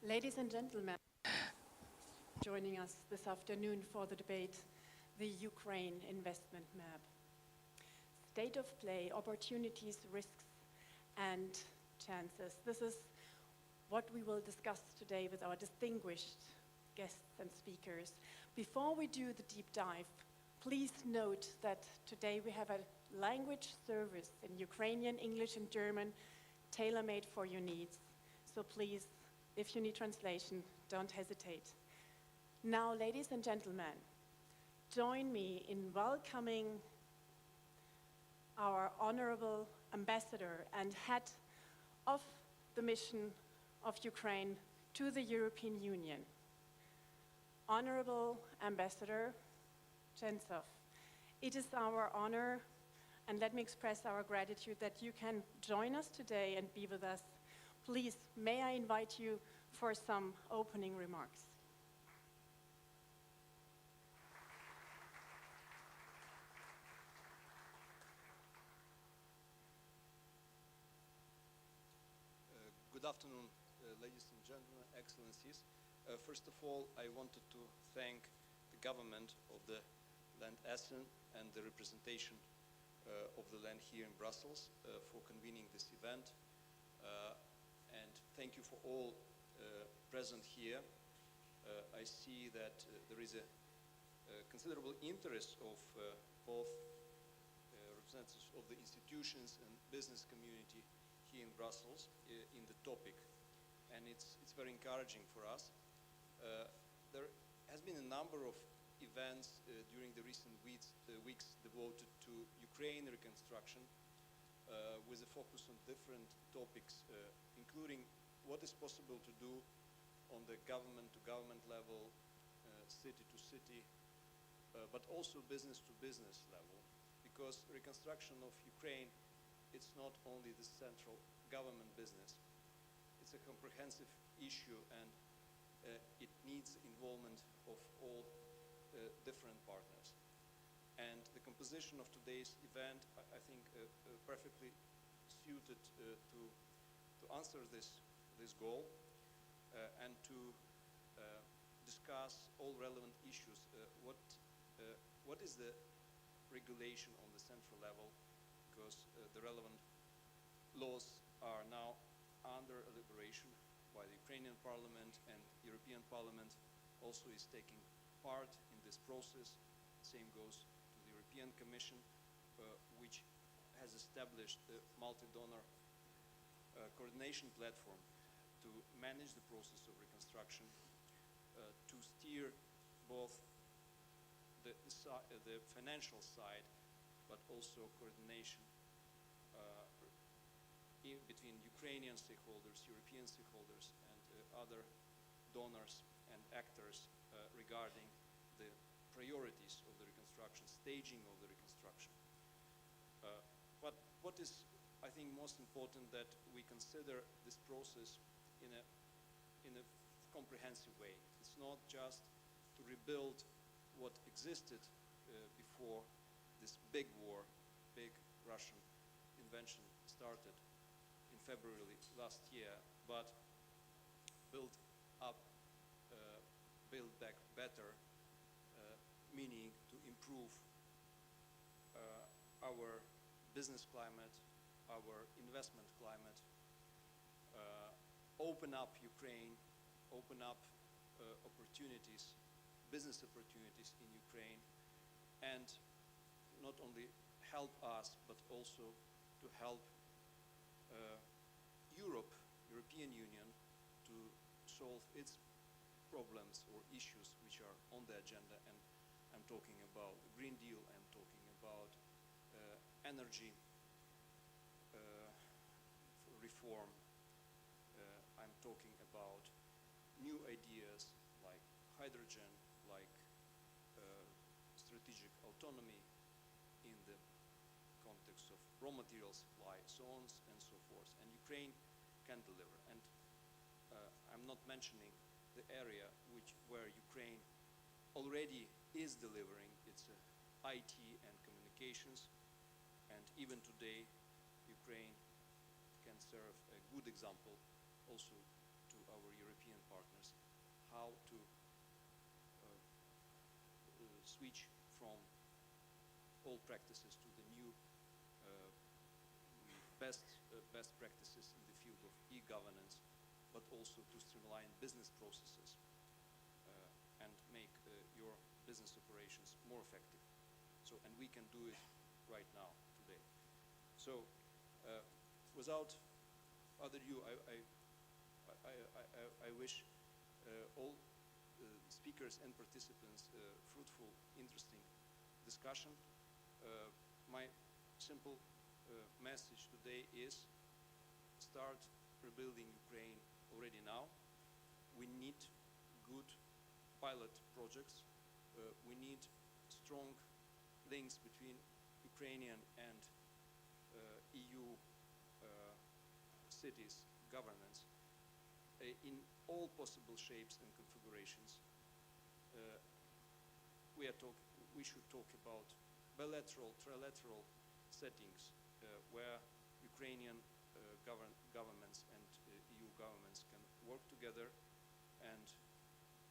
Ladies and gentlemen, joining us this afternoon for the debate, the Ukraine investment map. State of play, opportunities, risks, and chances. This is what we will discuss today with our distinguished guests and speakers. Before we do the deep dive, please note that today we have a language service in Ukrainian, English, and German, tailor-made for your needs. So please, if you need translation, don't hesitate. Now, ladies and gentlemen, join me in welcoming our honorable ambassador and head of the mission of Ukraine to the European Union. Honorable Ambassador Chensov, it is our honor, and let me express our gratitude that you can join us today and be with us. Please, may I invite you for some opening remarks. Good afternoon, ladies and gentlemen, excellencies. First of all, I wanted to thank the government of the Land Essen and the representation of the land here in Brussels for convening this event. And thank you for all present here. I see that there is a considerable interest of both representatives of the institutions and business community here in Brussels in the topic, and it's very encouraging for us. There has been a number of events during the recent weeks devoted to Ukraine reconstruction with a focus on different topics, including what is possible to do on the government-to-government level, city-to-city, but also business-to-business level, because reconstruction of Ukraine, it's not only the central government business, it's a comprehensive issue, and it needs involvement of all different partners. And the composition of today's event, I think, perfectly suited to answer this goal and to discuss all relevant issues. What is the regulation on the central level? Because the relevant laws are now under deliberation by the Ukrainian Parliament, and European Parliament also is taking part in this process. Same goes to the European Commission, which has established a multi-donor coordination platform to manage the process of reconstruction, to steer both the financial side, but also coordination between Ukrainian stakeholders, European stakeholders, and other donors and actors regarding the priorities of the reconstruction, staging of the reconstruction. But what is, I think, most important, that we consider this process in a comprehensive way. It's not just to rebuild what existed before this big war, big Russian invasion started in February last year, but build back better, meaning to improve our business climate, our investment climate, open up Ukraine, open up opportunities, business opportunities in Ukraine, and not only help us, but also to help European Union to solve its problems or issues which are on the agenda. And I'm talking about the Green Deal, I'm talking about energy reform, I'm talking about new ideas like hydrogen, like strategic autonomy in the context of raw material supply, so on and so forth. And Ukraine can deliver. And I'm not mentioning the area where Ukraine already is delivering. It's IT and communications. And even today, Ukraine can serve a good example also to our European partners how to switch from old practices to the new best practices in the field of e-governance, but also to streamline business processes and make your business operations more effective. So, and we can do it right now, today. So, without other ado, I wish all speakers and participants fruitful, interesting discussion. My simple message today is start rebuilding Ukraine already now. We need good pilot projects. We need strong links between Ukrainian and EU cities, governments, in all possible shapes and configurations. We should talk about bilateral, trilateral settings where Ukrainian governments and EU governments can work together and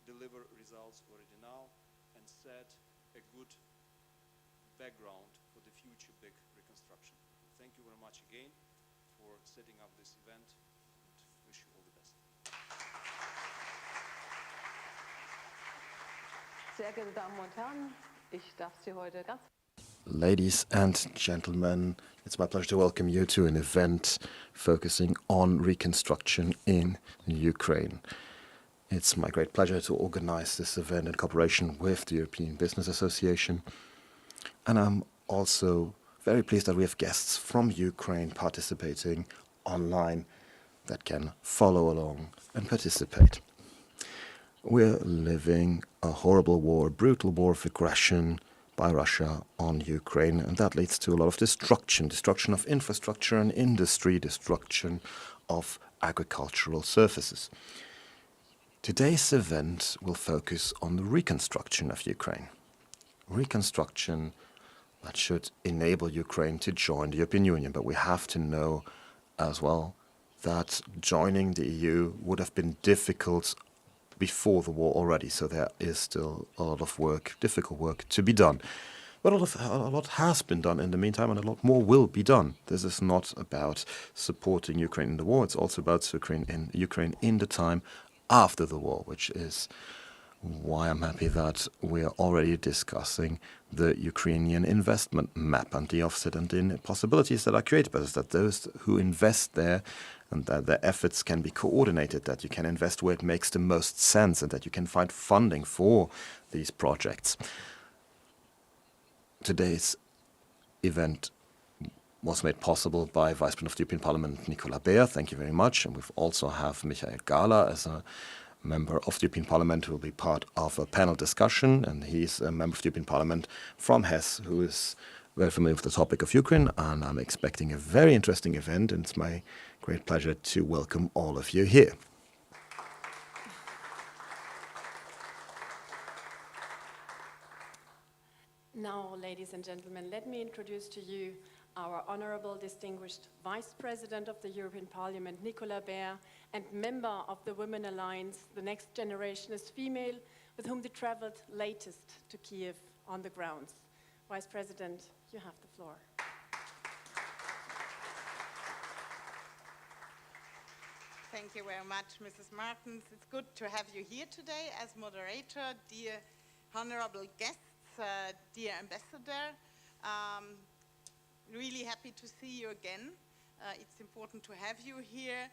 deliver results already now and set a good background for the future big reconstruction. Thank you very much again for setting up this event and wish you all the best. Sehr geehrte Damen und Herren, ich darf Sie heute ganz Ladies and gentlemen, it's my pleasure to welcome you to an event focusing on reconstruction in Ukraine. It's my great pleasure to organize this event in cooperation with the European Business Association. And I'm also very pleased that we have guests from Ukraine participating online that can follow along and participate. We're living a horrible war, a brutal war of aggression by Russia on Ukraine, and that leads to a lot of destruction of infrastructure and industry, destruction of agricultural surfaces. Today's event will focus on the reconstruction of Ukraine. Reconstruction that should enable Ukraine to join the European Union, but we have to know as well that joining the EU would have been difficult before the war already, so there is still a lot of work, difficult work to be done. But a lot has been done in the meantime, and a lot more will be done. This is not about supporting Ukraine in the war, it's also about Ukraine in the time after the war, which is why I'm happy that we are already discussing the Ukrainian investment map and the offset and the possibilities that are created by this, that those who invest there and that their efforts can be coordinated, that you can invest where it makes the most sense and that you can find funding for these projects. Today's event was made possible by Vice President of the European Parliament, Nicola Beer. Thank you very much. And we also have Michael Gahler as a member of the European Parliament who will be part of a panel discussion. And he's a member of the European Parliament from Hesse who is very familiar with the topic of Ukraine. And I'm expecting a very interesting event. And it's my great pleasure to welcome all of you here. Now, ladies and gentlemen, let me introduce to you our honorable distinguished Vice President of the European Parliament, Nicola Beer, and member of the Women Alliance, The Next Generation is Female, with whom they traveled latest to Kiev on the grounds. Vice President, you have the floor. Thank you very much, Mrs. Martens. It's good to have you here today as moderator, dear honorable guests, dear ambassador. Really happy to see you again. It's important to have you here.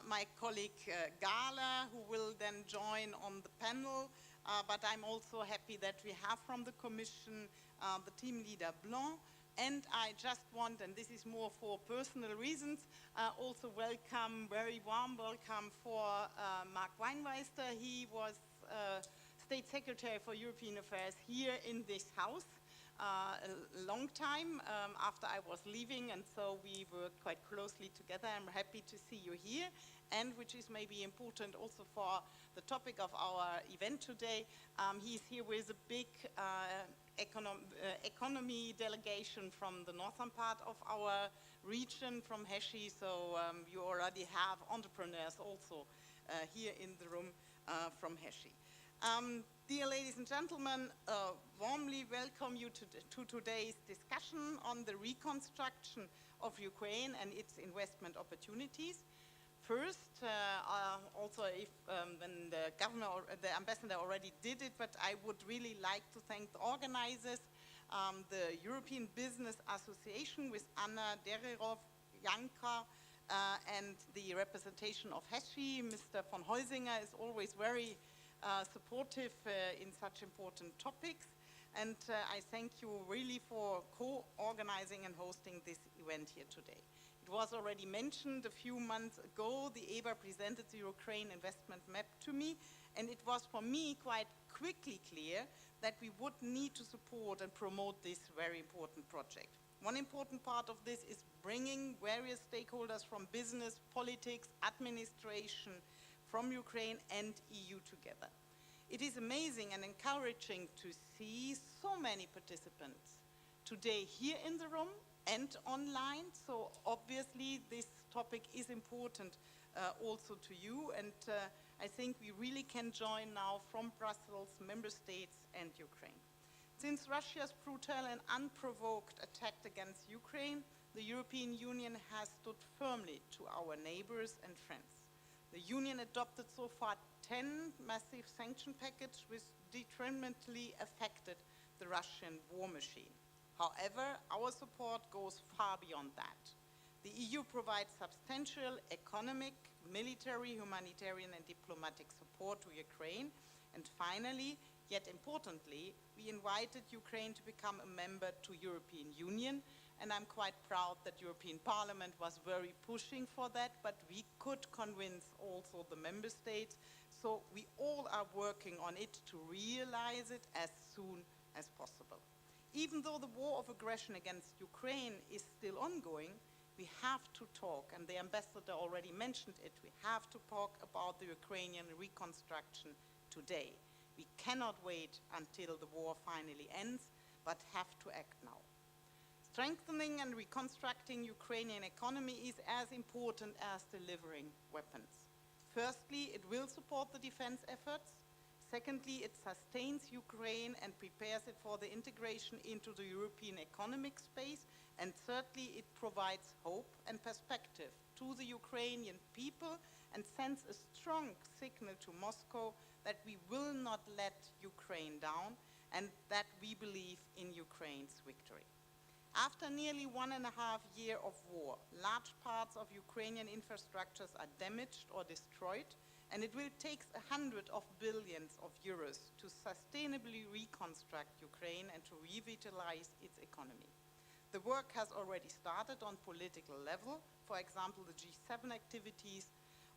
My colleague Gala, who will then join on the panel, but I'm also happy that we have from the Commission the team leader Blanc. And I just want, and this is more for personal reasons, also welcome, very warm welcome for Mark Weinmeister. He was State Secretary for European Affairs here in this house a long time after I was leaving, and so we worked quite closely together. I'm happy to see you here, and which is maybe important also for the topic of our event today, he's here with a big economy delegation from the northern part of our region, from Hesse, so you already have entrepreneurs also here in the room from HESI. Dear ladies and gentlemen, warmly welcome you to today's discussion on the reconstruction of Ukraine and its investment opportunities. First, also if when the ambassador already did it, but I would really like to thank the organizers, the European Business Association with Anna Dererov, Janka, and the representation of HESI. Mr. von Heusinger is always very supportive in such important topics. And I thank you really for co-organizing and hosting this event here today. It was already mentioned a few months ago, the EBA presented the Ukraine investment map to me, and it was for me quite quickly clear that we would need to support and promote this very important project. One important part of this is bringing various stakeholders from business, politics, administration, from Ukraine and EU together. It is amazing and encouraging to see so many participants today here in the room and online, so obviously this topic is important also to you, and I think we really can join now from Brussels, member states and Ukraine. Since Russia's brutal and unprovoked attack against Ukraine, the European Union has stood firmly to our neighbors and friends. The Union adopted so far 10 massive sanction packages which detrimentally affected the Russian war machine. However, our support goes far beyond that. The EU provides substantial economic, military, humanitarian and diplomatic support to Ukraine. And finally, yet importantly, we invited Ukraine to become a member to European Union. And I'm quite proud that European Parliament was very pushing for that, but we could convince also the member states. So we all are working on it to realize it as soon as possible. Even though the war of aggression against Ukraine is still ongoing, we have to talk, and the ambassador already mentioned it, we have to talk about the Ukrainian reconstruction today. We cannot wait until the war finally ends, but have to act now. Strengthening and reconstructing Ukrainian economy is as important as delivering weapons. Firstly, it will support the defense efforts. Secondly, it sustains Ukraine and prepares it for the integration into the European economic space. And thirdly, it provides hope and perspective to the Ukrainian people and sends a strong signal to Moscow that we will not let Ukraine down and that we believe in Ukraine's victory. After nearly 1.5 years of war, large parts of Ukrainian infrastructures are damaged or destroyed, and it will take hundreds of billions of euros to sustainably reconstruct Ukraine and to revitalize its economy. The work has already started on political level, for example, the G7 activities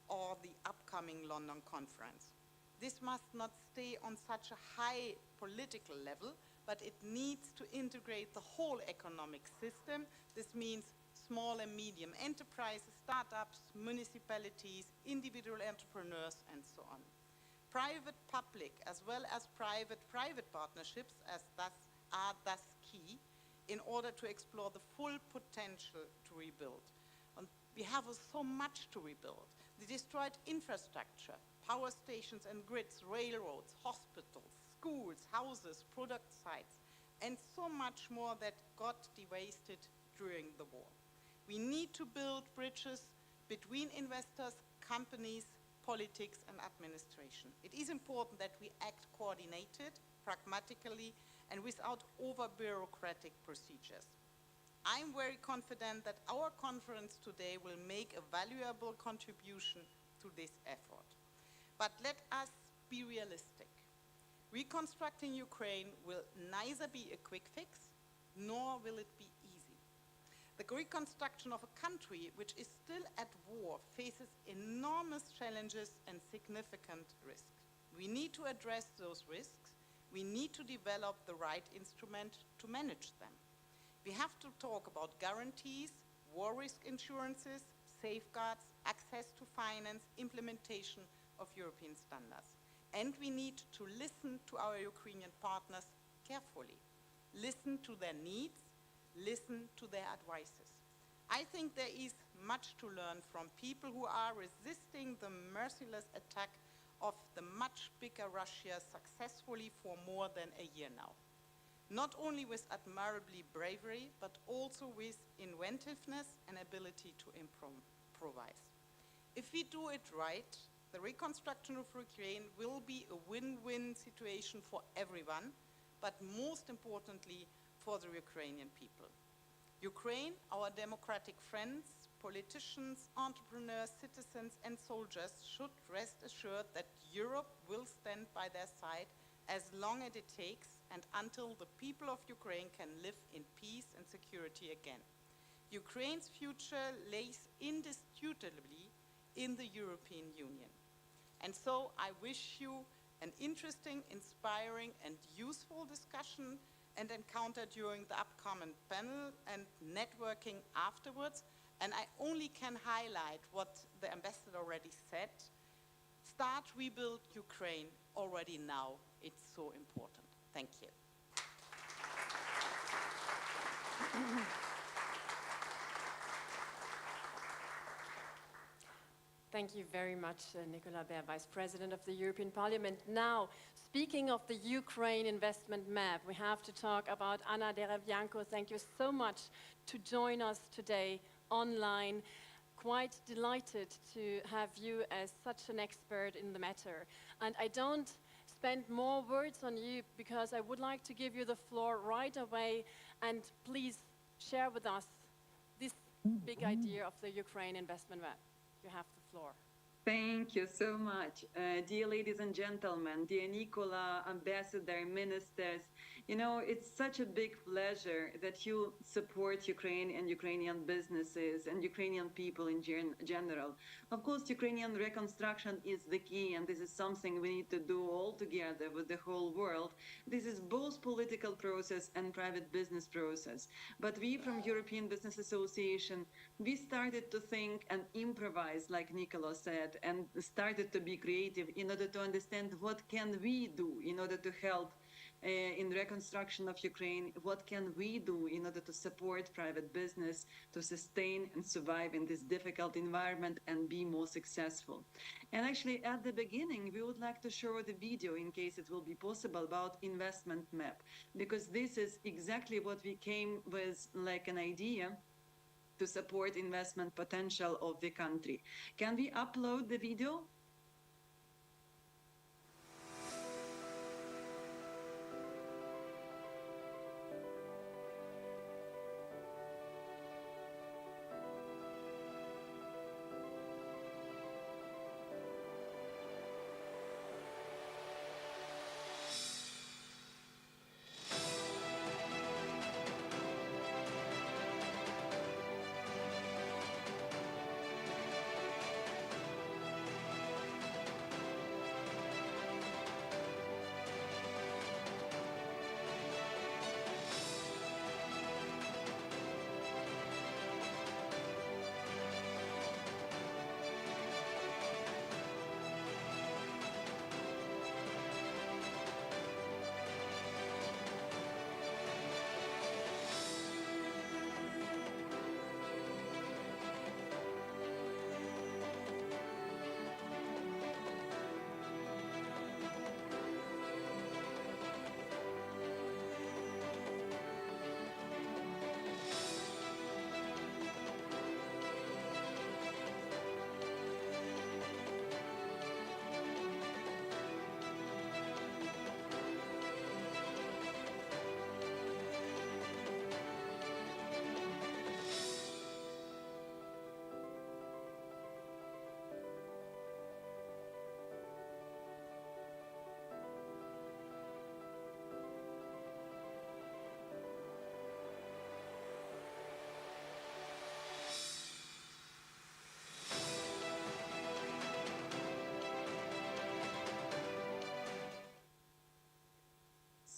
or the upcoming London conference. This must not stay on such a high political level, but it needs to integrate the whole economic system. This means small and medium enterprises, startups, municipalities, individual entrepreneurs, and so on. Private-public as well as private-private partnerships are thus key in order to explore the full potential to rebuild. And we have so much to rebuild. The destroyed infrastructure, power stations and grids, railroads, hospitals, schools, houses, product sites, and so much more that got devastated during the war. We need to build bridges between investors, companies, politics, and administration. It is important that we act coordinated, pragmatically, and without over-bureaucratic procedures. I'm very confident that our conference today will make a valuable contribution to this effort. But let us be realistic. Reconstructing Ukraine will neither be a quick fix, nor will it be easy. The reconstruction of a country which is still at war faces enormous challenges and significant risks. We need to address those risks. We need to develop the right instrument to manage them. We have to talk about guarantees, war risk insurances, safeguards, access to finance, implementation of European standards. And we need to listen to our Ukrainian partners carefully, listen to their needs, listen to their advices. I think there is much to learn from people who are resisting the merciless attack of the much bigger Russia successfully for more than a year now. Not only with admirably bravery, but also with inventiveness and ability to improvise. If we do it right, the reconstruction of Ukraine will be a win-win situation for everyone, but most importantly, for the Ukrainian people. Ukraine, our democratic friends, politicians, entrepreneurs, citizens, and soldiers should rest assured that Europe will stand by their side as long as it takes and until the people of Ukraine can live in peace and security again. Ukraine's future lays indisputably in the European Union. And so I wish you an interesting, inspiring, and useful discussion and encounter during the upcoming panel and networking afterwards. And I only can highlight what the ambassador already said. Start rebuild Ukraine already now. It's so important. Thank you. Thank you very much, Nicola Baer, Vice President of the European Parliament. Now, speaking of the Ukraine investment map, we have to talk about Anna Derevianko. Thank you so much to join us today online. Quite delighted to have you as such an expert in the matter. And I don't spend more words on you because I would like to give you the floor right away, and please share with us this big idea of the Ukraine investment map. You have the floor. Thank you so much. Dear ladies and gentlemen, dear Nicola, ambassador, ministers, you know, it's such a big pleasure that you support Ukraine and Ukrainian businesses and Ukrainian people in general. Of course, Ukrainian reconstruction is the key, and this is something we need to do all together with the whole world. This is both political process and private business process. But we from European Business Association, we started to think and improvise, like Nicola said, and started to be creative in order to understand what can we do in order to help in reconstruction of Ukraine, what can we do in order to support private business to sustain and survive in this difficult environment and be more successful. And actually at the beginning, we would like to show the video in case it will be possible about investment map, because this is exactly what we came with, like an idea to support investment potential of the country. Can we upload the video?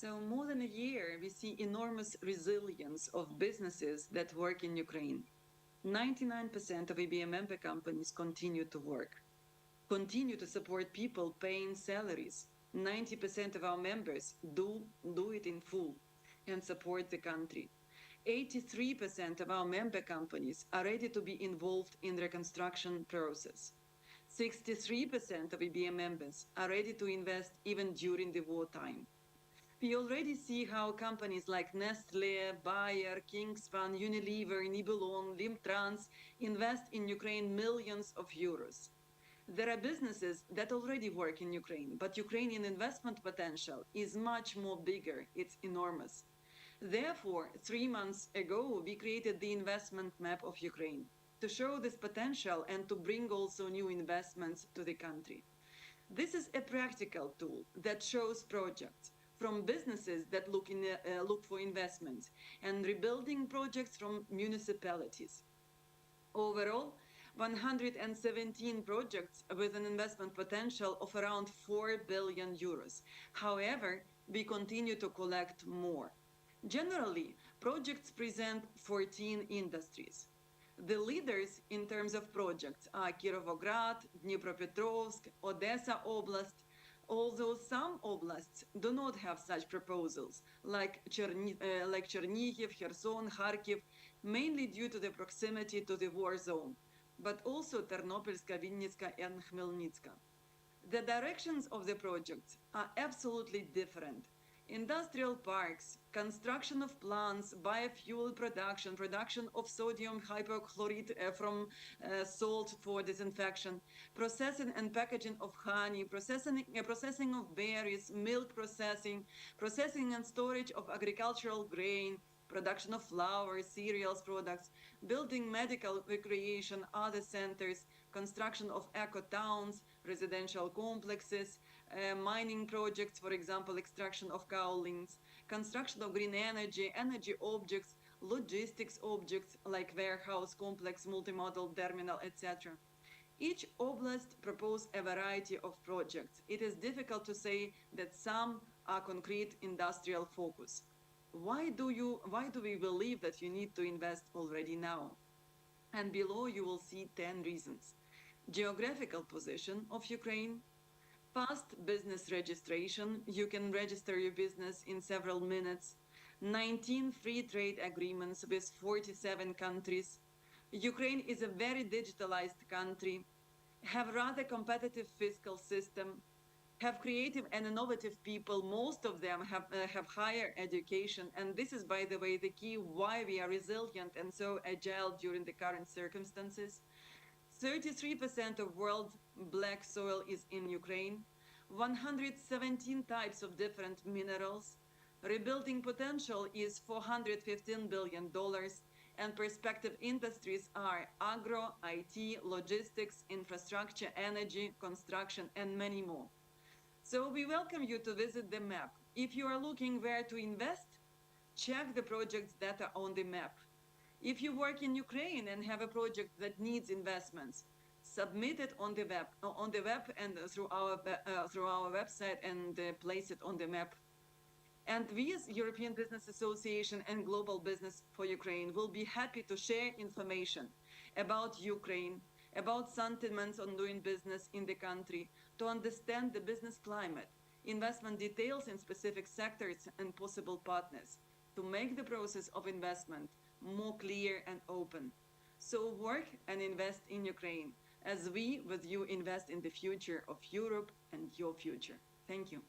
So more than a year, we see enormous resilience of businesses that work in Ukraine. 99% of EBA member companies continue to work, continue to support people paying salaries. 90% of our members do it in full and support the country. 83% of our member companies are ready to be involved in the reconstruction process. 63% of EBM members are ready to invest even during the wartime. We already see how companies like Nestlé, Bayer, Kingspan, Unilever, Nibelon, Limtrans invest in Ukraine millions of euros. There are businesses that already work in Ukraine, but Ukrainian investment potential is much more bigger. It's enormous. Therefore, 3 months ago, we created the investment map of Ukraine to show this potential and to bring also new investments to the country. This is a practical tool that shows projects from businesses that look for investments and rebuilding projects from municipalities. Overall, 117 projects with an investment potential of around 4 billion euros. However, we continue to collect more. Generally, projects present 14 industries. The leaders in terms of projects are Kirovograd, Dnipropetrovsk, Odessa Oblast, although some oblasts do not have such proposals, like Chernihiv, Kherson, Kharkiv, mainly due to the proximity to the war zone, but also Ternopilska, Vinnytska, and Khmelnytska. The directions of the projects are absolutely different. Industrial parks, construction of plants, biofuel production, production of sodium hypochlorite from salt for disinfection, processing and packaging of honey, processing of berries, milk processing, processing and storage of agricultural grain, production of flour, cereals products, building medical, recreation, other centers, construction of eco-towns, residential complexes, mining projects, for example, extraction of kaolins, construction of green energy, energy objects, logistics objects like warehouse complex, multimodal terminal, etc. Each oblast proposes a variety of projects. It is difficult to say that some are concrete industrial focus. Why do we believe that you need to invest already now? And below you will see 10 reasons. Geographical position of Ukraine, fast business registration, you can register your business in several minutes, 19 free trade agreements with 47 countries. Ukraine is a very digitalized country, have rather competitive fiscal system, have creative and innovative people. Most of them have higher education, and this is, by the way, the key why we are resilient and so agile during the current circumstances. 33% of world black soil is in Ukraine, 117 types of different minerals, rebuilding potential is $415 billion, and perspective industries are agro, IT, logistics, infrastructure, energy, construction, and many more. So we welcome you to visit the map. If you are looking where to invest, check the projects that are on the map. If you work in Ukraine and have a project that needs investments, submit it on the web and through our website and place it on the map. And we as European Business Association and Global Business for Ukraine will be happy to share information about Ukraine, about sentiments on doing business in the country, to understand the business climate, investment details in specific sectors and possible partners, to make the process of investment more clear and open. So work and invest in Ukraine as we with you invest in the future of Europe and your future. Thank you.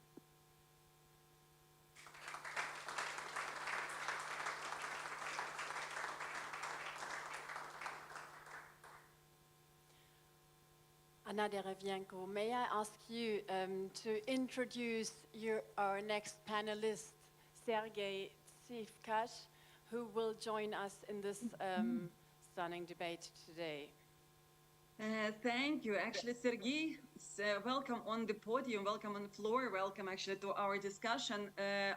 Anna Derevienko, may I ask you to introduce our next panelist, Sergei Tsivkash, who will join us in this stunning debate today. Thank you. Actually, Sergei, welcome on the podium, welcome on the floor, welcome actually to our discussion.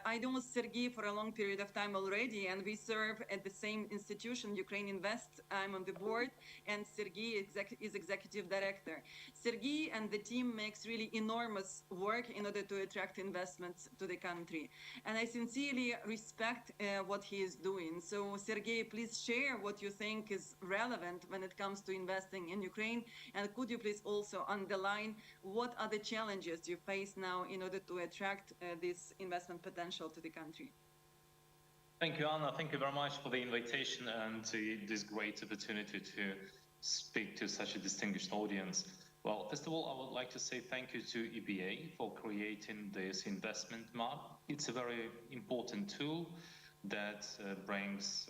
I know Sergei for a long period of time already, and we serve at the same institution, Ukraine Invest. I'm on the board, and Sergei is executive director. Sergei and the team makes really enormous work in order to attract investments to the country. And I sincerely respect what he is doing. So Sergei, please share what you think is relevant when it comes to investing in Ukraine. And could you please also underline what are the challenges you face now in order to attract this investment potential to the country? Thank you, Anna. Thank you very much for the invitation and this great opportunity to speak to such a distinguished audience. Well, first of all, I would like to say thank you to EBA for creating this investment map. It's a very important tool that brings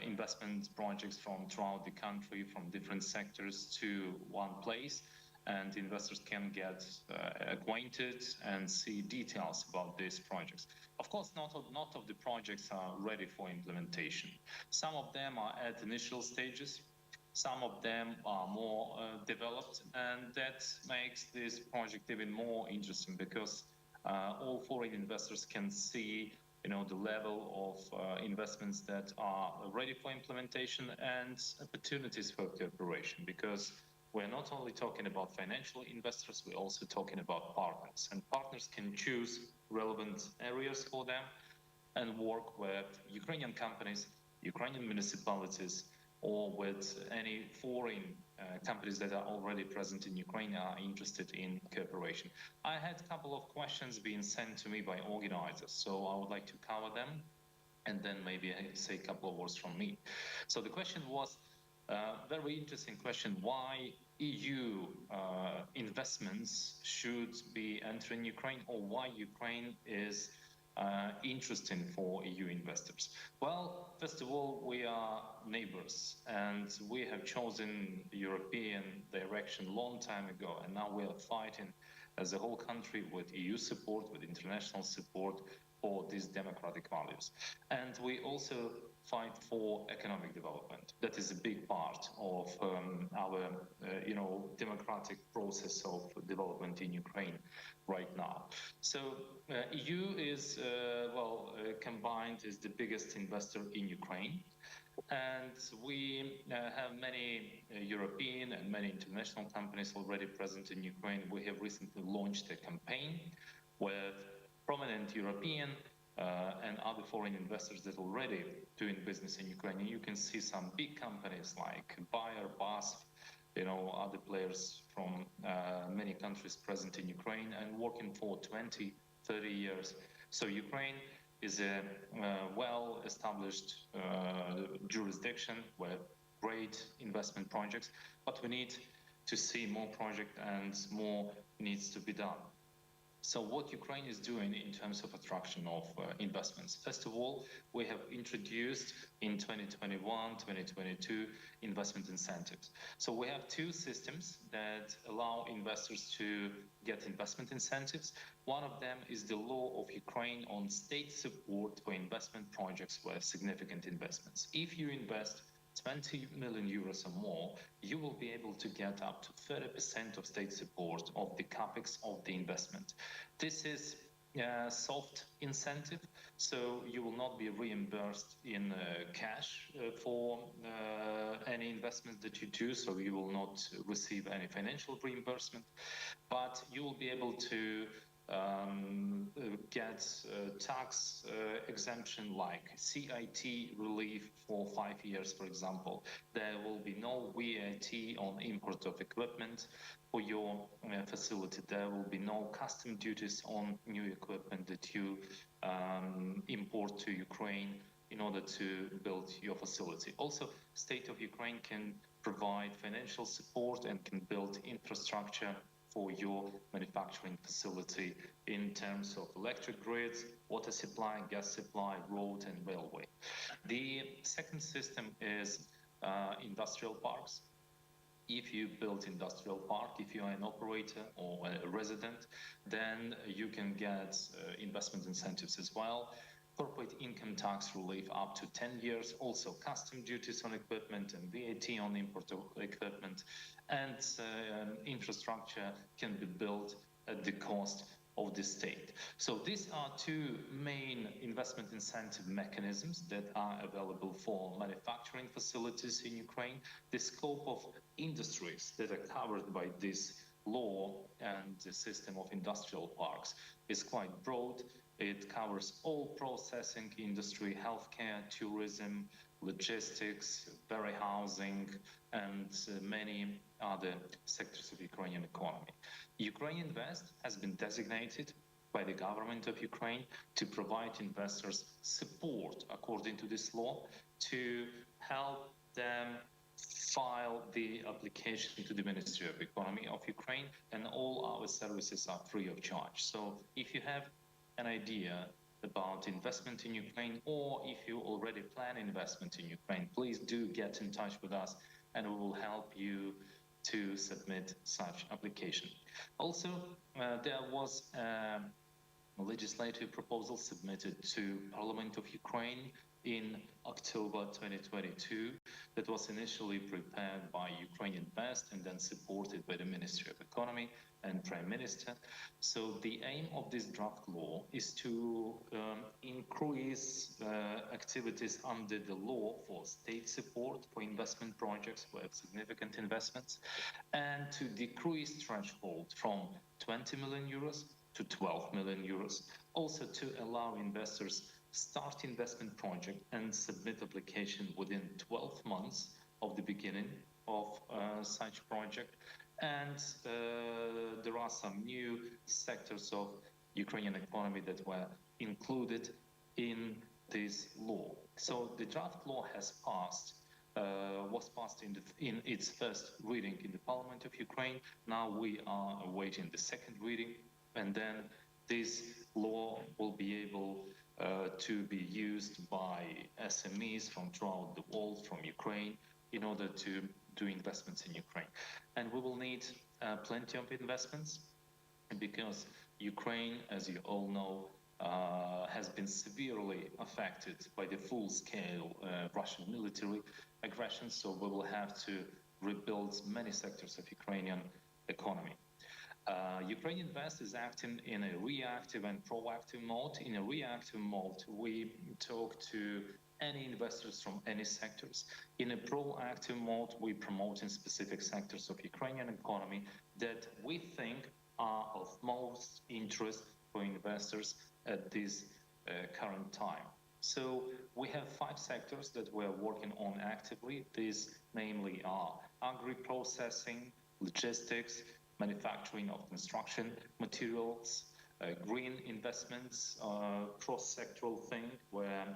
investment projects from throughout the country, from different sectors to one place, and investors can get acquainted and see details about these projects. Of course, not all of the projects are ready for implementation. Some of them are at initial stages. Some of them are more developed, and that makes this project even more interesting because all foreign investors can see, the level of investments that are ready for implementation and opportunities for cooperation. Because we're not only talking about financial investors, we're also talking about partners, and partners can choose relevant areas for them and work with Ukrainian companies, Ukrainian municipalities, or with any foreign companies that are already present in Ukraine are interested in cooperation. I had a couple of questions being sent to me by organizers, so I would like to cover them, and then maybe I say a couple of words from me. So the question was a very interesting question: why EU investments should be entering Ukraine, or why Ukraine is interesting for EU investors? Well, first of all, we are neighbors, and we have chosen European direction a long time ago, and now we are fighting as a whole country with EU support, with international support for these democratic values. And we also fight for economic development. That is a big part of our, democratic process of development in Ukraine right now. So EU is, combined is the biggest investor in Ukraine. And we have many European and many international companies already present in Ukraine. We have recently launched a campaign with prominent European and other foreign investors that are already doing business in Ukraine. And you can see some big companies like Bayer, BASF, other players from many countries present in Ukraine and working for 20, 30 years. So Ukraine is a well-established jurisdiction with great investment projects, but we need to see more projects and more needs to be done. So what Ukraine is doing in terms of attraction of investments? First of all, we have introduced in 2021, 2022 investment incentives. So we have two systems that allow investors to get investment incentives. One of them is the law of Ukraine on state support for investment projects with significant investments. If you invest 20 million euros or more, you will be able to get up to 30% of state support of the capex of the investment. This is a soft incentive, so you will not be reimbursed in cash for any investment that you do, so you will not receive any financial reimbursement, but you will be able to get tax exemption like CIT relief for 5 years, for example. There will be no VAT on import of equipment for your facility. There will be no custom duties on new equipment that you import to Ukraine in order to build your facility. Also, state of Ukraine can provide financial support and can build infrastructure for your manufacturing facility in terms of electric grids, water supply, gas supply, road and railway. The second system is industrial parks. If you build industrial park, if you are an operator or a resident, then you can get investment incentives as well. Corporate income tax relief up to 10 years, also custom duties on equipment and VAT on import of equipment, and infrastructure can be built at the cost of the state. So these are two main investment incentive mechanisms that are available for manufacturing facilities in Ukraine. The scope of industries that are covered by this law and the system of industrial parks is quite broad. It covers all processing industry, healthcare, tourism, logistics, warehousing, and many other sectors of Ukrainian economy. Ukraine Invest has been designated by the government of Ukraine to provide investors support according to this law to help them file the application to the Ministry of Economy of Ukraine, and all our services are free of charge. So if you have an idea about investment in Ukraine, or if you already plan investment in Ukraine, please do get in touch with us and we will help you to submit such application. Also, there was a legislative proposal submitted to Parliament of Ukraine in October 2022 that was initially prepared by Ukrainian Invest and then supported by the Ministry of Economy and Prime Minister. So the aim of this draft law is to increase activities under the law for state support for investment projects with significant investments, and to decrease threshold from 20 million euros to 12 million euros. Also to allow investors start investment project and submit application within 12 months of the beginning of such project. And there are some new sectors of Ukrainian economy that were included in this law. So the draft law has passed, was passed in its first reading in the Parliament of Ukraine. Now we are awaiting the second reading, and then this law will be able to be used by SMEs from throughout the world, from Ukraine, in order to do investments in Ukraine. And we will need plenty of investments, because Ukraine, as you all know, has been severely affected by the full-scale Russian military aggression, so we will have to rebuild many sectors of Ukrainian economy. Ukrainian Invest is acting in a reactive and proactive mode. In a reactive mode, we talk to any investors from any sectors. In a proactive mode, we promote in specific sectors of Ukrainian economy that we think are of most interest for investors at this current time. So we have 5 sectors that we're working on actively. These namely are agri-processing, logistics, manufacturing of construction materials, green investments, cross-sectoral thing where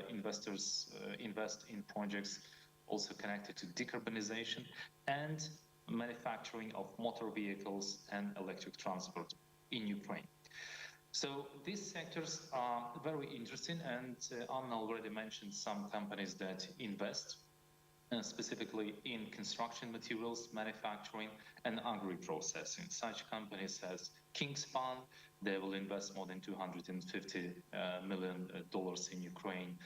investors invest in projects also connected to decarbonization, and manufacturing of motor vehicles and electric transport in Ukraine. So these sectors are very interesting, and Anna already mentioned some companies that invest specifically in construction materials, manufacturing, and agri-processing. Such companies as Kingspan, they will invest more than $250 million in Ukraine.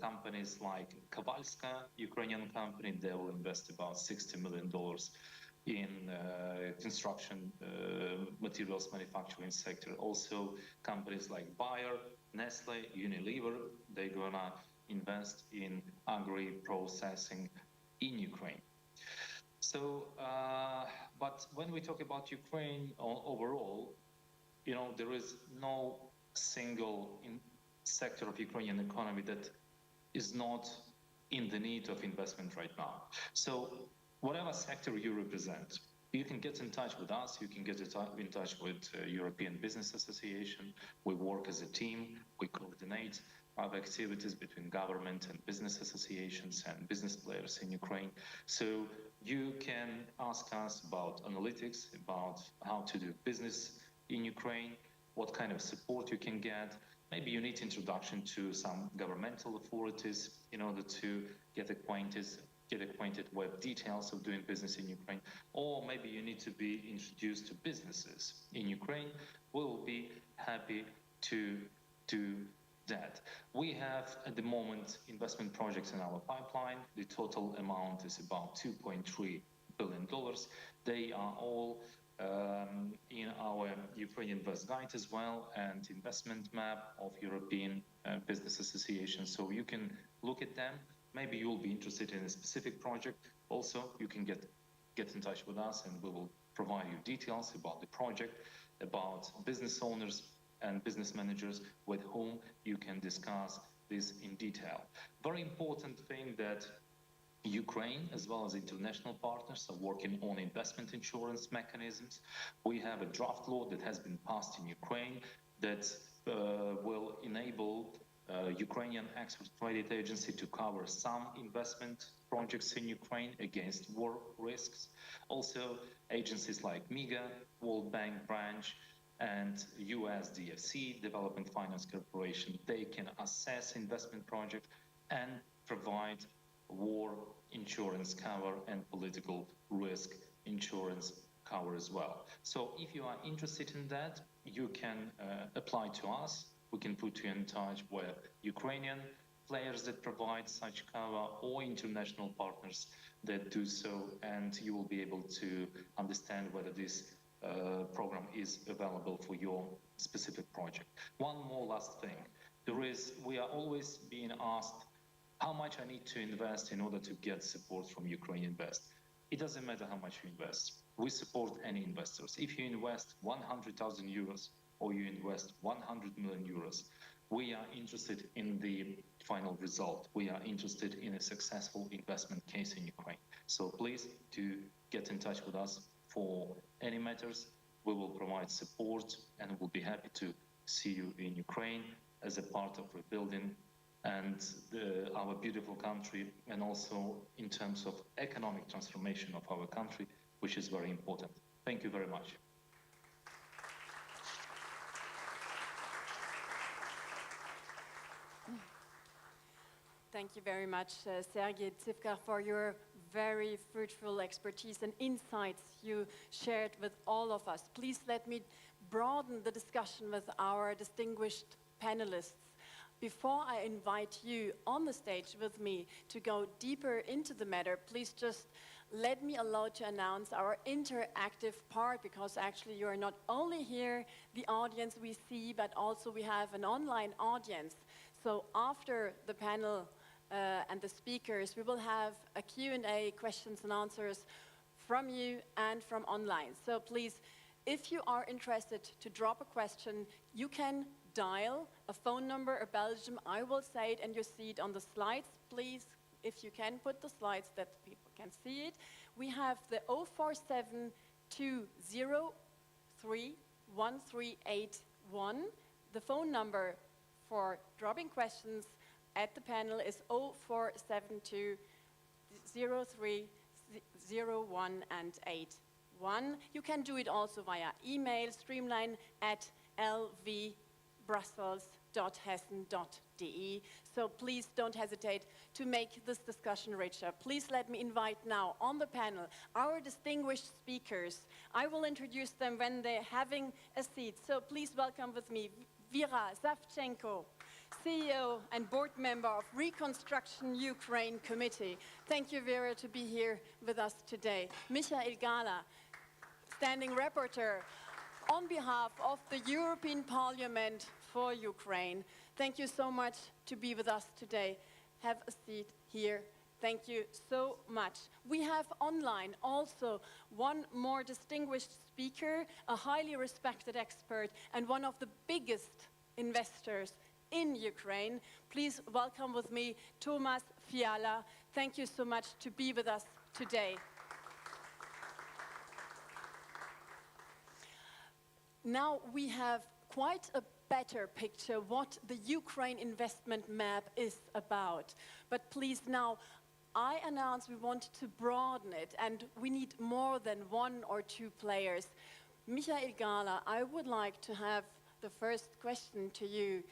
Companies like Kavalska, Ukrainian company, they will invest about $60 million in construction materials manufacturing sector. Also, companies like Bayer, Nestle, Unilever, they're gonna invest in agri-processing in Ukraine. So, but when we talk about Ukraine overall, you know, there is no single sector of Ukrainian economy that is not in the need of investment right now. So whatever sector you represent, you can get in touch with us, you can get in touch with European Business Association. We work as a team, we coordinate our activities between government and business associations and business players in Ukraine. So you can ask us about analytics, about how to do business in Ukraine, what kind of support you can get. Maybe you need introduction to some governmental authorities in order to get acquainted with details of doing business in Ukraine, or maybe you need to be introduced to businesses in Ukraine. We will be happy to do that. We have at the moment investment projects in our pipeline. The total amount is about $2.3 billion. They are all in our Ukrainian Invest Guide as well, and investment map of European Business Association. So you can look at them. Maybe you'll be interested in a specific project. Also, you can get in touch with us and we will provide you details about the project, about business owners and business managers with whom you can discuss this in detail. Very important thing that Ukraine, as well as international partners, are working on investment insurance mechanisms. We have a draft law that has been passed in Ukraine that will enable Ukrainian Export Credit Agency to cover some investment projects in Ukraine against war risks. Also, agencies like MIGA, World Bank branch, and US DFC, Development Finance Corporation, they can assess investment projects and provide war insurance cover and political risk insurance cover as well. So if you are interested in that, you can apply to us. We can put you in touch with Ukrainian players that provide such cover or international partners that do so, and you will be able to understand whether this program is available for your specific project. One more last thing. We are always being asked how much I need to invest in order to get support from Ukraine Invest. It doesn't matter how much you invest. We support any investors. If you invest 100,000 euros or you invest 100 million euros, we are interested in the final result. We are interested in a successful investment case in Ukraine. So please do get in touch with us for any matters. We will provide support and we'll be happy to see you in Ukraine as a part of rebuilding and our beautiful country, and also in terms of economic transformation of our country, which is very important. Thank you very much. Thank you very much, Sergei Tsivka, for your very fruitful expertise and insights you shared with all of us. Please let me broaden the discussion with our distinguished panelists. Before I invite you on the stage with me to go deeper into the matter, please just let me allow to announce our interactive part, because actually you are not only here, the audience we see, but also we have an online audience. So after the panel and the speakers, we will have a Q&A, questions and answers from you and from online. So please, if you are interested to drop a question, you can dial a phone number, a Belgium. I will say it and you see it on the slides. Please, if you can put the slides that people can see it. We have the 047 203 1381. The phone number for dropping questions at the panel is 0472 03 01 and 81. You can do it also via email, streamline@lvbrussels.hessen.de. So please don't hesitate to make this discussion richer. Please let me invite now on the panel our distinguished speakers. I will introduce them when they're having a seat. So please welcome with me Vera Savchenko, CEO and board member of Reconstruction Ukraine Committee. Thank you, Vera, to be here with us today. Michael Gala, standing rapporteur on behalf of the European Parliament for Ukraine. Thank you so much to be with us today. Have a seat here. Thank you so much. We have online also one more distinguished speaker, a highly respected expert, and one of the biggest investors in Ukraine. Please welcome with me Thomas Fiala. Thank you so much to be with us today. Now we have quite a better picture what the Ukraine investment map is about. But please now, I announce we want to broaden it and we need more than one or two players. Michael Gala, I would like to have the first question to you.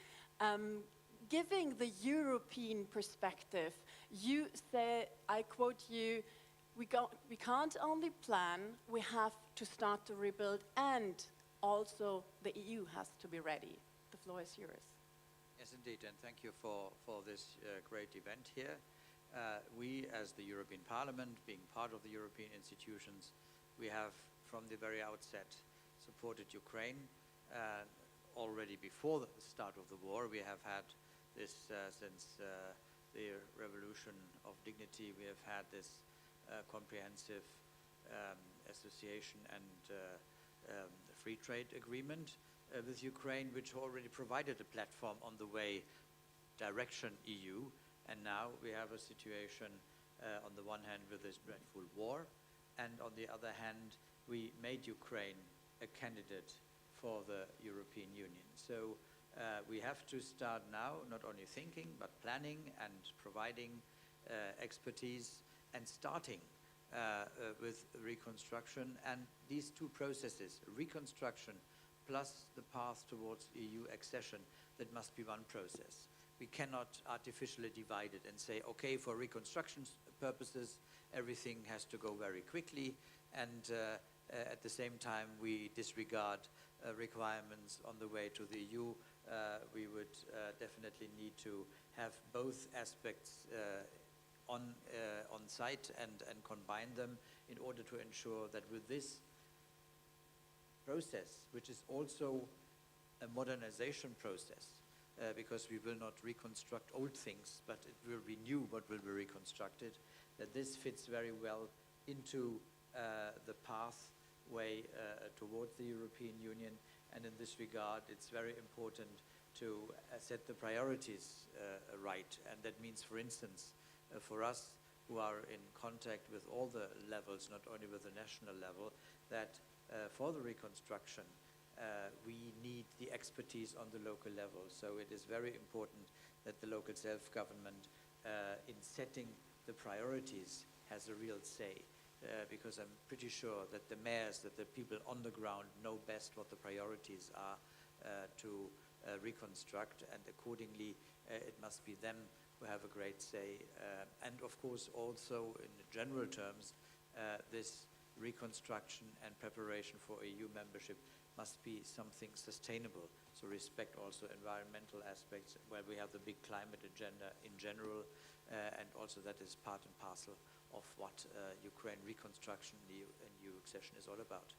Giving the European perspective, you say, I quote you, we can't only plan, we have to start to rebuild, and also the EU has to be ready. The floor is yours. Yes, indeed, and thank you for this great event here. We, as the European Parliament, being part of the European institutions, we have, from the very outset, supported Ukraine. Already before the start of the war, we have had this, since the Revolution of Dignity, we have had this comprehensive association and free trade agreement with Ukraine, which already provided a platform on the way direction EU. And now we have a situation on the one hand with this dreadful war, and on the other hand, we made Ukraine a candidate for the European Union. So we have to start now, not only thinking, but planning and providing expertise and starting with reconstruction. And these two processes, reconstruction plus the path towards EU accession, that must be one process. We cannot artificially divide it and say, okay, for reconstruction purposes, everything has to go very quickly, and at the same time we disregard requirements on the way to the EU. We would definitely need to have both aspects on site and combine them in order to ensure that with this process, which is also a modernization process, because we will not reconstruct old things, but it will renew what will be reconstructed, that this fits very well into the pathway towards the European Union. And in this regard, it's very important to set the priorities right. And that means, for instance, for us who are in contact with all the levels, not only with the national level, that for the reconstruction, we need the expertise on the local level. So it is very important that the local self-government in setting the priorities has a real say, because I'm pretty sure that the mayors, that the people on the ground know best what the priorities are to reconstruct, and accordingly it must be them who have a great say. And of course also in general terms, this reconstruction and preparation for EU membership must be something sustainable, so respect also environmental aspects, where we have the big climate agenda in general, and also that is part and parcel of what Ukraine reconstruction and EU accession is all about.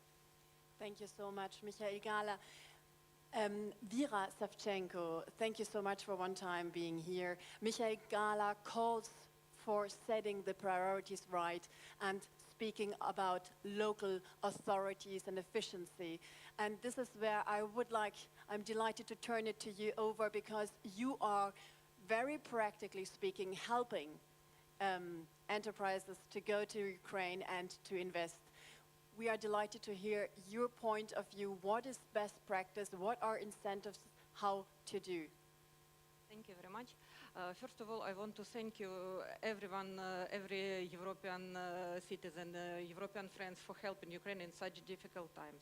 Thank you so much, Michael Gala. Vera Savchenko, thank you so much for one time being here. Michael Gala calls for setting the priorities right and speaking about local authorities and efficiency. And this is where I'm delighted to turn it to you over, because you are very practically speaking helping enterprises to go to Ukraine and to invest. We are delighted to hear your point of view. What is best practice? What are incentives? How to do? Thank you very much. First of all, I want to thank you, everyone, every European citizen, European friends, for helping Ukraine in such difficult times.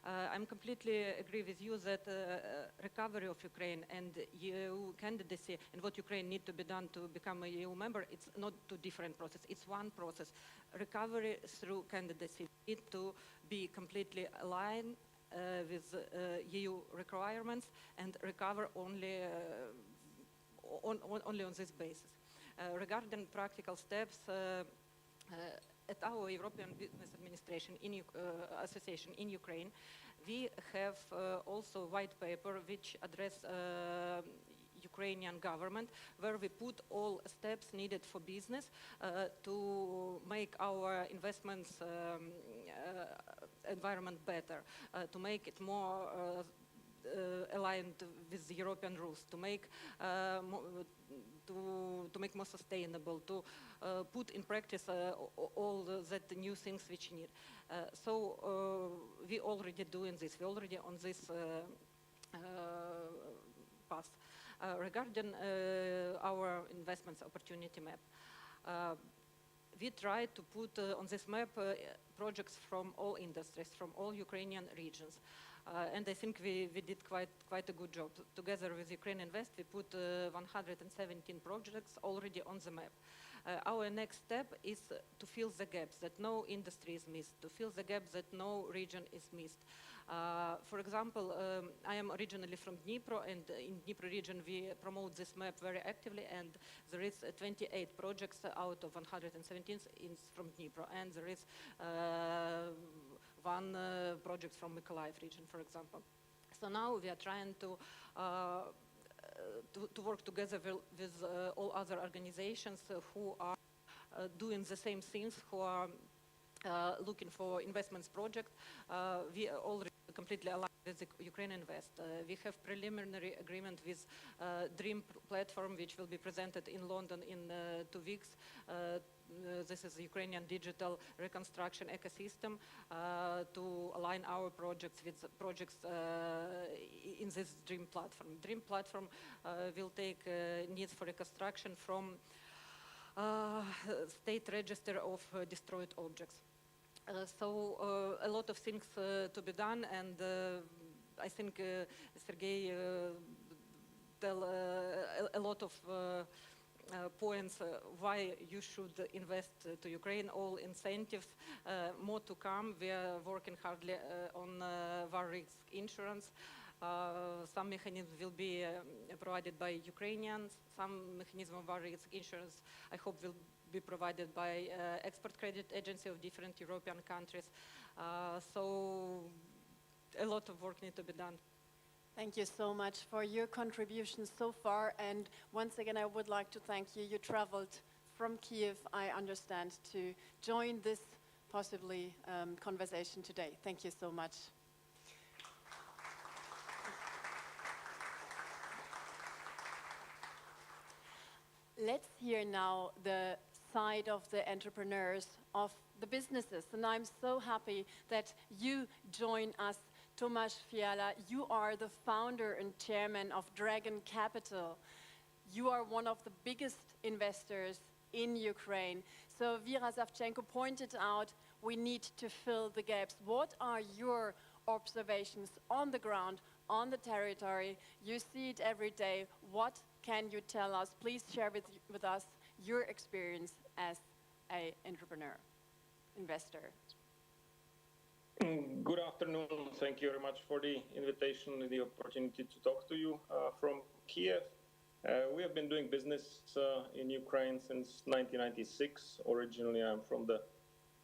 I'm completely agree with you that recovery of Ukraine and EU candidacy and what Ukraine need to be done to become a EU member, it's not two different processes, it's one process. Recovery through candidacy need to be completely aligned with EU requirements and recover only only on this basis. Regarding practical steps, at our European Business Administration Association in Ukraine, we have also a white paper which address Ukrainian government, where we put all steps needed for business to make our investments environment better, to make it more aligned with the European rules, to make more sustainable, to put in practice all the new things which need. So we already doing this. We already on this path. Regarding our investments opportunity map, we try to put on this map projects from all industries, from all Ukrainian regions. And I think we did quite a good job. Together with Ukraine Invest, we put 117 projects already on the map. Our next step is to fill the gaps that no industry is missed, to fill the gaps that no region is missed. For example, I am originally from Dnipro, and in Dnipro region we promote this map very actively, and there is 28 projects out of 117 from Dnipro, and there is one project from Mykolaiv region, for example. So now we are trying to work together with all other organizations who are doing the same things, who are looking for investments project. We are already completely aligned with the Ukraine Invest. We have preliminary agreement with Dream platform, which will be presented in London in 2 weeks, this is the Ukrainian digital reconstruction ecosystem to align our projects with the projects in this Dream platform. Dream platform will take needs for reconstruction from state register of destroyed objects. So a lot of things to be done, and I think Sergei tell a lot of points why you should invest to Ukraine, all incentives, more to come. We are working hardly on war risk insurance. Some mechanisms will be provided by Ukrainians. Some mechanism of war risk insurance, I hope, will be provided by export credit agency of different European countries. So a lot of work needs to be done. Thank you so much for your contributions so far. And once again, I would like to thank you. You traveled from Kiev, I understand, to join this possibly conversation today. Thank you so much. Let's hear now the side of the entrepreneurs, of the businesses. And I'm so happy that you join us. Tomasz Fiala, you are the founder and chairman of Dragon Capital. You are one of the biggest investors in Ukraine. So Vera Savchenko pointed out we need to fill the gaps. What are your observations on the ground, on the territory? You see it every day. What can you tell us? Please share with us your experience as an entrepreneur, investor. Good afternoon. Thank you very much for the invitation and the opportunity to talk to you from Kiev. We have been doing business in Ukraine since 1996. Originally, I'm from the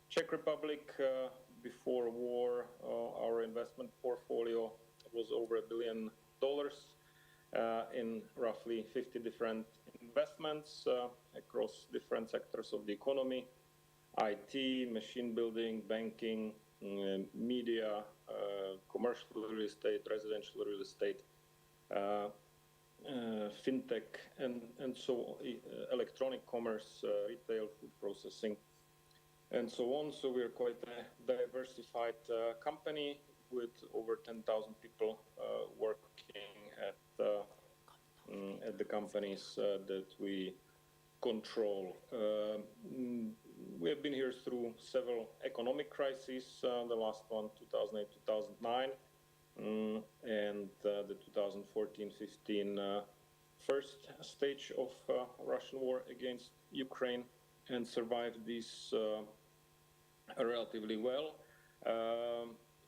Czech Republic. Before war, our investment portfolio was over $1 billion in roughly 50 different investments across different sectors of the economy: IT, machine building, banking, media, commercial real estate, residential real estate, fintech, and so electronic commerce, retail, food processing, and so on. So we're quite a diversified company with over 10,000 people working at the companies that we control. We have been here through several economic crises, the last one 2008-2009, and the 2014-15 first stage of Russian war against Ukraine, and survived these relatively well.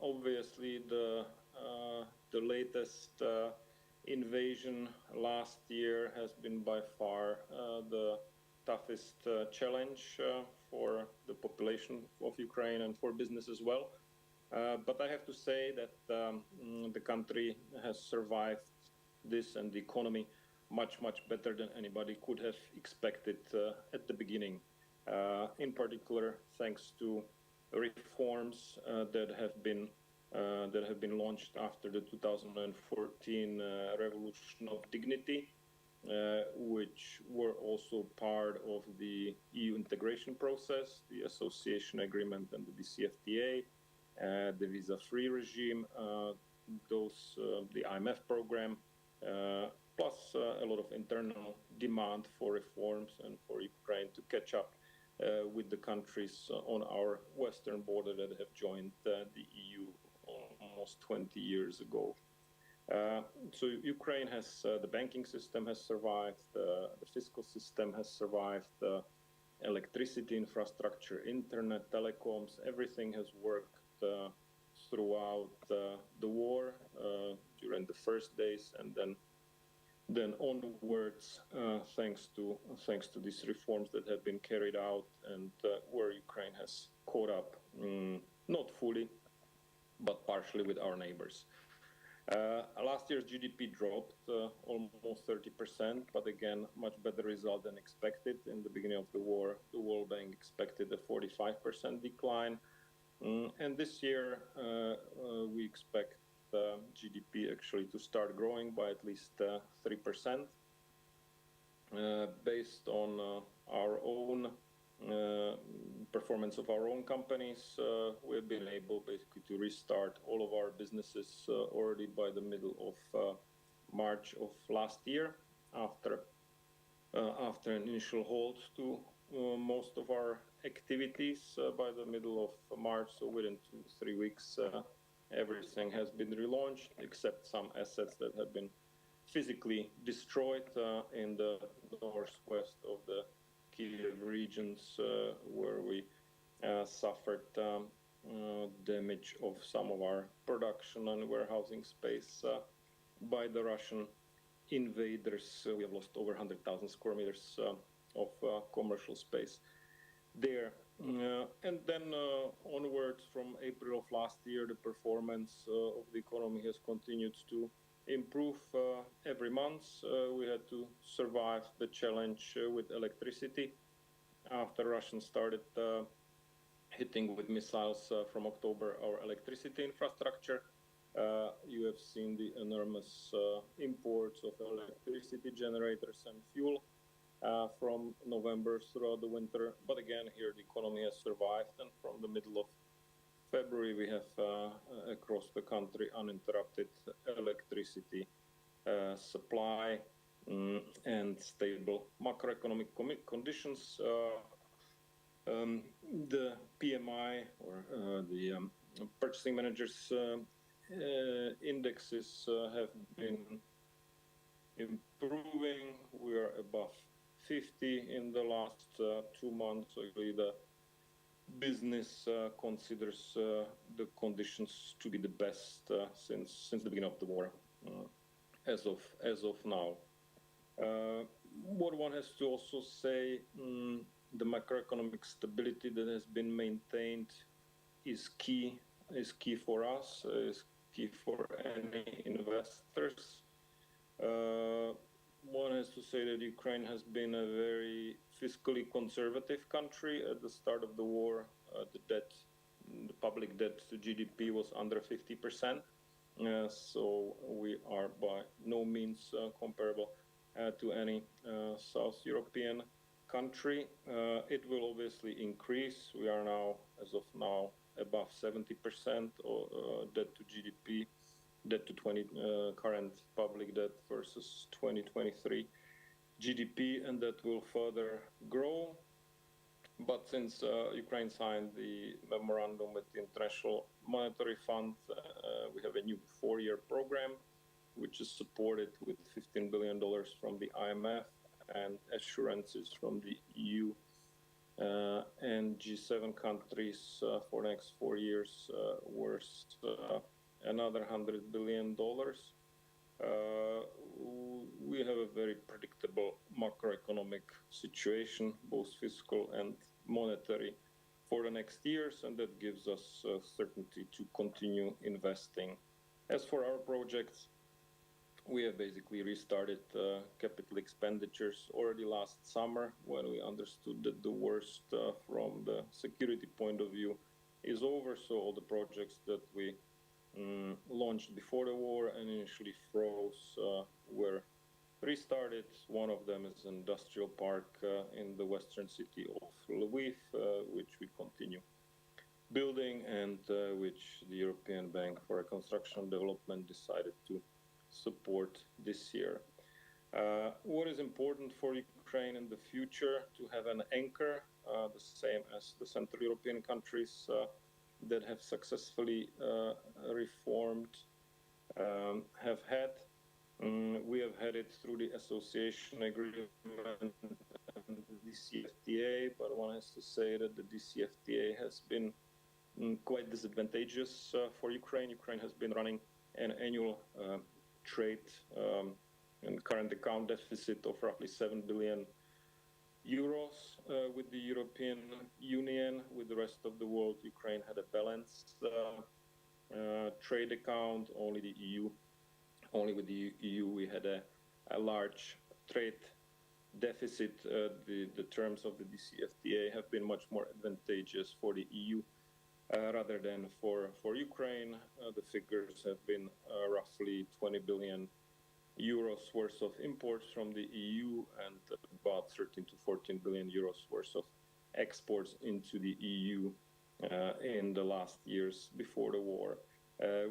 Obviously, the latest invasion last year has been by far the toughest challenge for the population of Ukraine and for business as well. But I have to say that the country has survived this, and the economy much better than anybody could have expected at the beginning. In particular, thanks to reforms that have been launched after the 2014 Revolution of Dignity, which were also part of the EU integration process, the association agreement and the DCFTA, the visa-free regime, the IMF program, plus a lot of internal demand for reforms and for Ukraine to catch up with the countries on our western border that have joined the EU almost 20 years ago. So Ukraine has, the banking system has survived, the fiscal system has survived, electricity infrastructure, internet, telecoms, everything has worked throughout the war during the first days, and then onwards, thanks to these reforms that have been carried out, and where Ukraine has caught up, not fully, but partially, with our neighbors. Last year's GDP dropped almost 30%, but again, much better result than expected. In the beginning of the war, the World Bank expected a 45% decline. And this year, we expect GDP actually to start growing by at least 3%, based on our own performance of our own companies, we've been able basically to restart all of our businesses already by the middle of March of last year, after an initial halt to most of our activities by the middle of March. So within 2-3 weeks, everything has been relaunched, except some assets that have been physically destroyed in the northwest of the Kiev regions, where we suffered damage of some of our production and warehousing space by the Russian invaders. We have lost over 100,000 square meters of commercial space there. And then onwards from April of last year, the performance of the economy has continued to improve every month. We had to survive the challenge with electricity after Russians started hitting with missiles from October our electricity infrastructure. You have seen the enormous imports of electricity generators and fuel from November throughout the winter. But again, here the economy has survived, and from the middle of February we have across the country uninterrupted electricity supply and stable macroeconomic conditions. The PMI, or the Purchasing Managers indexes have been improving. We are above 50 in the last 2 months. So the business considers the conditions to be the best since the beginning of the war, as of now. What one has to also say, the macroeconomic stability that has been maintained is key for us, is key for any investors. One has to say that Ukraine has been a very fiscally conservative country. At the start of the war, the public debt to GDP was under 50%. So we are by no means comparable to any South European country. It will obviously increase. We are now, as of now, above 70% debt to GDP, debt to current public debt versus 2023 GDP, and that will further grow. But since Ukraine signed the memorandum with the International Monetary Fund, we have a new 4-year program, which is supported with $15 billion from the IMF and assurances from the EU and G7 countries for the next 4 years, worth another $100 billion. We have a very predictable macroeconomic situation, both fiscal and monetary, for the next years, and that gives us certainty to continue investing. As for our projects, we have basically restarted capital expenditures already last summer, when we understood that the worst from the security point of view is over. So all the projects that we launched before the war and initially froze were restarted. One of them is an industrial park in the western city of Lviv, which we continue building, and which the European Bank for Reconstruction and Development decided to support this year. What is important for Ukraine in the future? To have an anchor, the same as the Central European countries that have successfully reformed have had. We have had it through the association agreement and the DCFTA, but one has to say that the DCFTA has been quite disadvantageous for Ukraine. Ukraine has been running an annual trade and current account deficit of roughly 7 billion euros with the European Union. With the rest of the world, Ukraine had a balanced trade account. Only with the EU we had a large trade deficit. The terms of the DCFTA have been much more advantageous for the EU rather than for Ukraine. The figures have been roughly 20 billion euros worth of imports from the EU and about 13 to 14 billion euros worth of exports into the EU in the last years before the war.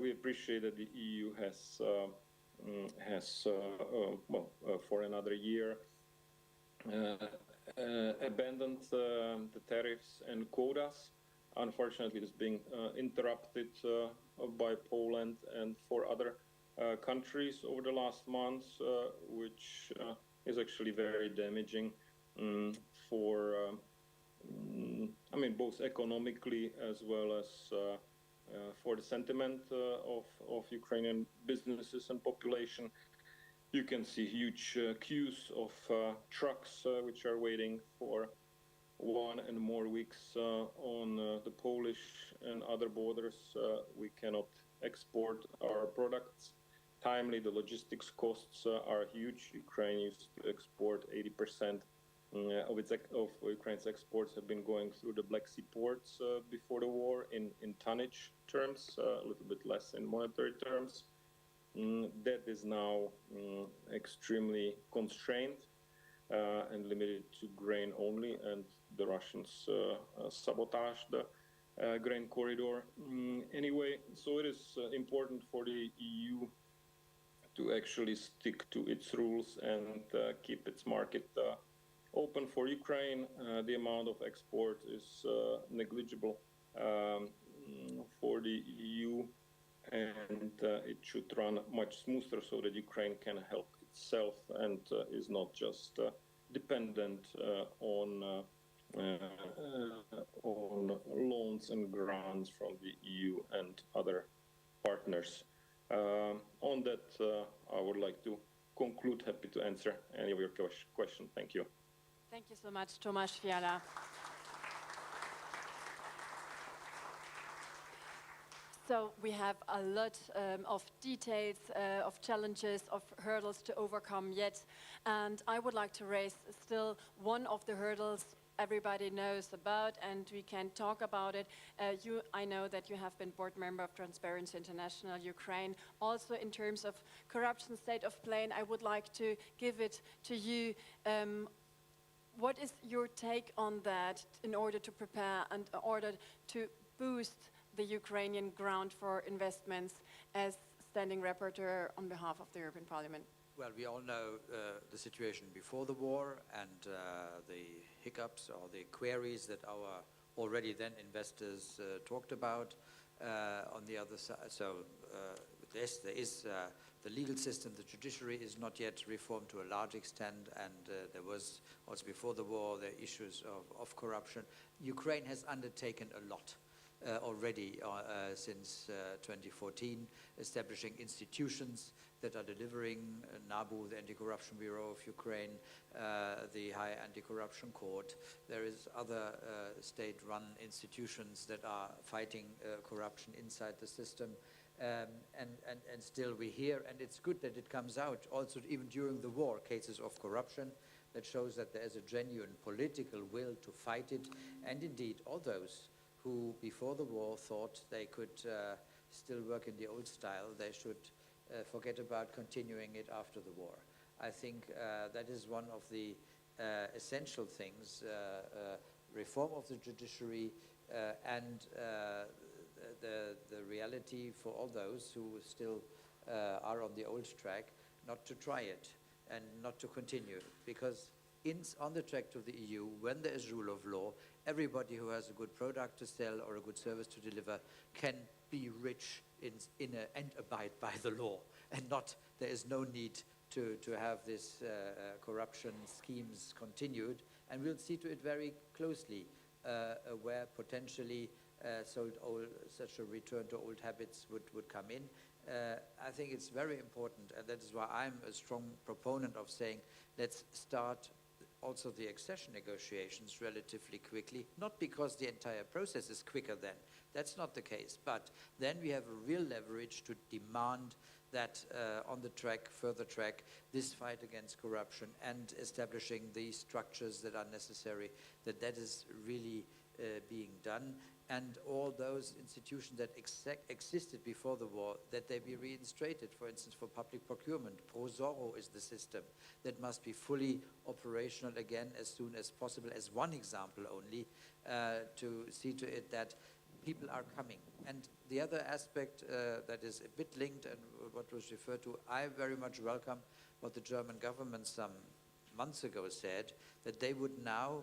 We appreciate that the EU has for another year abandoned the tariffs and quotas. Unfortunately, it's being interrupted by Poland and 4 other countries over the last months, which is actually very damaging for, both economically as well as for the sentiment of Ukrainian businesses and population. You can see huge queues of trucks which are waiting for 1 and more weeks on the Polish and other borders. We cannot export our products timely. The logistics costs are huge. Ukraine used to export 80% of Ukraine's exports have been going through the Black Sea ports before the war in tonnage terms, a little bit less in monetary terms. That is now extremely constrained and limited to grain only, and the Russians sabotage the grain corridor. Anyway, so it is important for the EU to actually stick to its rules and keep its market open for Ukraine. The amount of export is negligible for the EU, and it should run much smoother so that Ukraine can help itself and is not just dependent on loans and grants from the EU and other partners. On that, I would like to conclude. Happy to answer any of your questions. Thank you. Thank you so much, Tomasz Fiala. So we have a lot of details, of challenges, of hurdles to overcome yet. And I would like to raise still one of the hurdles everybody knows about, and we can talk about it. I know that you have been board member of Transparency International Ukraine. Also in terms of corruption state of play, and I would like to give it to you. What is your take on that in order to prepare and in order to boost the Ukrainian ground for investments as standing rapporteur on behalf of the European Parliament? Well, we all know the situation before the war and the hiccups or the queries that our already then investors talked about. On the other side, so yes, there is the legal system, the judiciary is not yet reformed to a large extent, and there was also before the war the issues of corruption. Ukraine has undertaken a lot already since 2014, establishing institutions that are delivering NABU, the Anti-Corruption Bureau of Ukraine, the High Anti-Corruption Court. There is other state-run institutions that are fighting corruption inside the system. And still we hear, and it's good that it comes out, also even during the war, cases of corruption that shows that there is a genuine political will to fight it. And indeed, all those who before the war thought they could still work in the old style, they should forget about continuing it after the war. I think that is one of the essential things, reform of the judiciary and the reality for all those who still are on the old track, not to try it and not to continue, because on the track to the EU, when there is rule of law, everybody who has a good product to sell or a good service to deliver can be rich and abide by the law, and not, there is no need to have this corruption schemes continued. And we'll see to it very closely where potentially such a return to old habits would come in. I think it's very important, and that is why I'm a strong proponent of saying let's start also the accession negotiations relatively quickly, not because the entire process is quicker then, that's not the case, but then we have a real leverage to demand that on the track, further track, this fight against corruption and establishing the structures that are necessary, that is really being done. and all those institutions that existed before the war, that they be reinstated. For instance, for public procurement, ProZorro is the system that must be fully operational again as soon as possible, as one example only, to see to it that people are coming. And the other aspect that is a bit linked and what was referred to, I very much welcome what the German government some months ago said, that they would now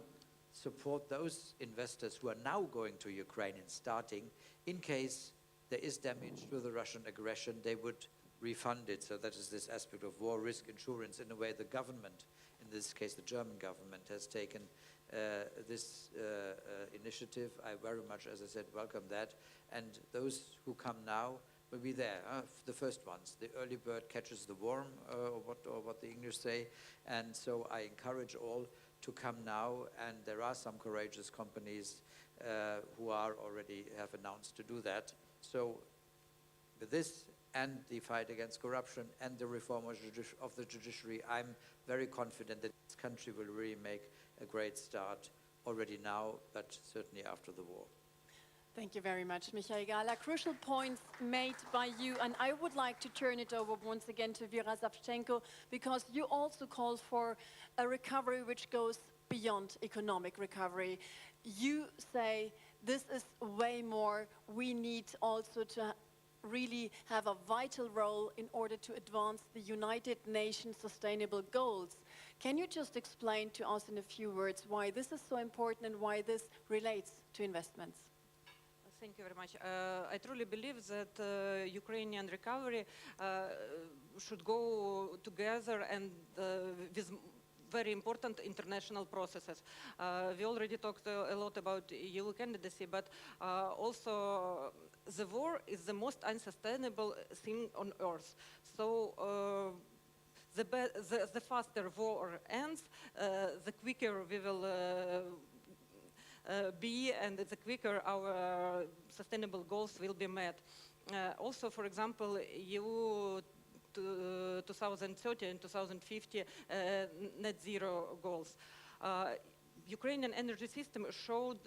support those investors who are now going to Ukraine and starting, in case there is damage to the Russian aggression, they would refund it. So that is this aspect of war risk insurance. In a way, the government, in this case the German government, has taken this initiative. I very much, as I said, welcome that. And those who come now will be there, the first ones. The early bird catches the worm, or what the English say. And so I encourage all to come now, and there are some courageous companies who are already have announced to do that. So with this and the fight against corruption and the reform of the judiciary, I'm very confident that this country will really make a great start already now, but certainly after the war. Thank you very much, Michael Gala. Crucial points made by you, and I would like to turn it over once again to Vera Savchenko, because you also call for a recovery which goes beyond economic recovery. You say this is way more. We need also to really have a vital role in order to advance the United Nations Sustainable Goals. Can you just explain to us in a few words why this is so important and why this relates to investments? Thank you very much. I truly believe that Ukrainian recovery should go together and with very important international processes. We already talked a lot about EU candidacy, but also the war is the most unsustainable thing on earth. So the faster war ends, the quicker we will be, and the quicker our sustainable goals will be met. Also, for example, EU 2030 and 2050 net zero goals. Ukrainian energy system shows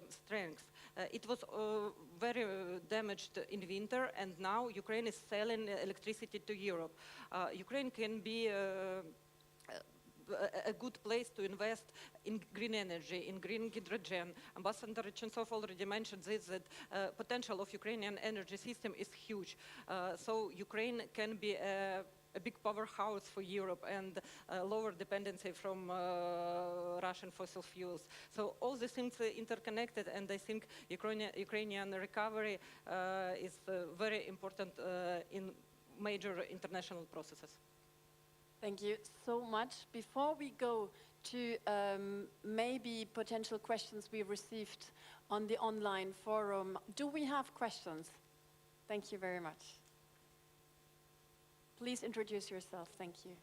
strength. It was very damaged in winter, and now Ukraine is selling electricity to Europe. Ukraine can be a good place to invest in green energy, in green hydrogen. Ambassador Chensov already mentioned this, that potential of Ukrainian energy system is huge. So Ukraine can be a big powerhouse for Europe and lower dependency from Russian fossil fuels. So all these things are interconnected, and I think Ukrainian recovery is very important in major international processes. Thank you so much. Before we go to maybe potential questions we received on the online forum, do we have questions? Thank you very much. Please introduce yourself. Thank you.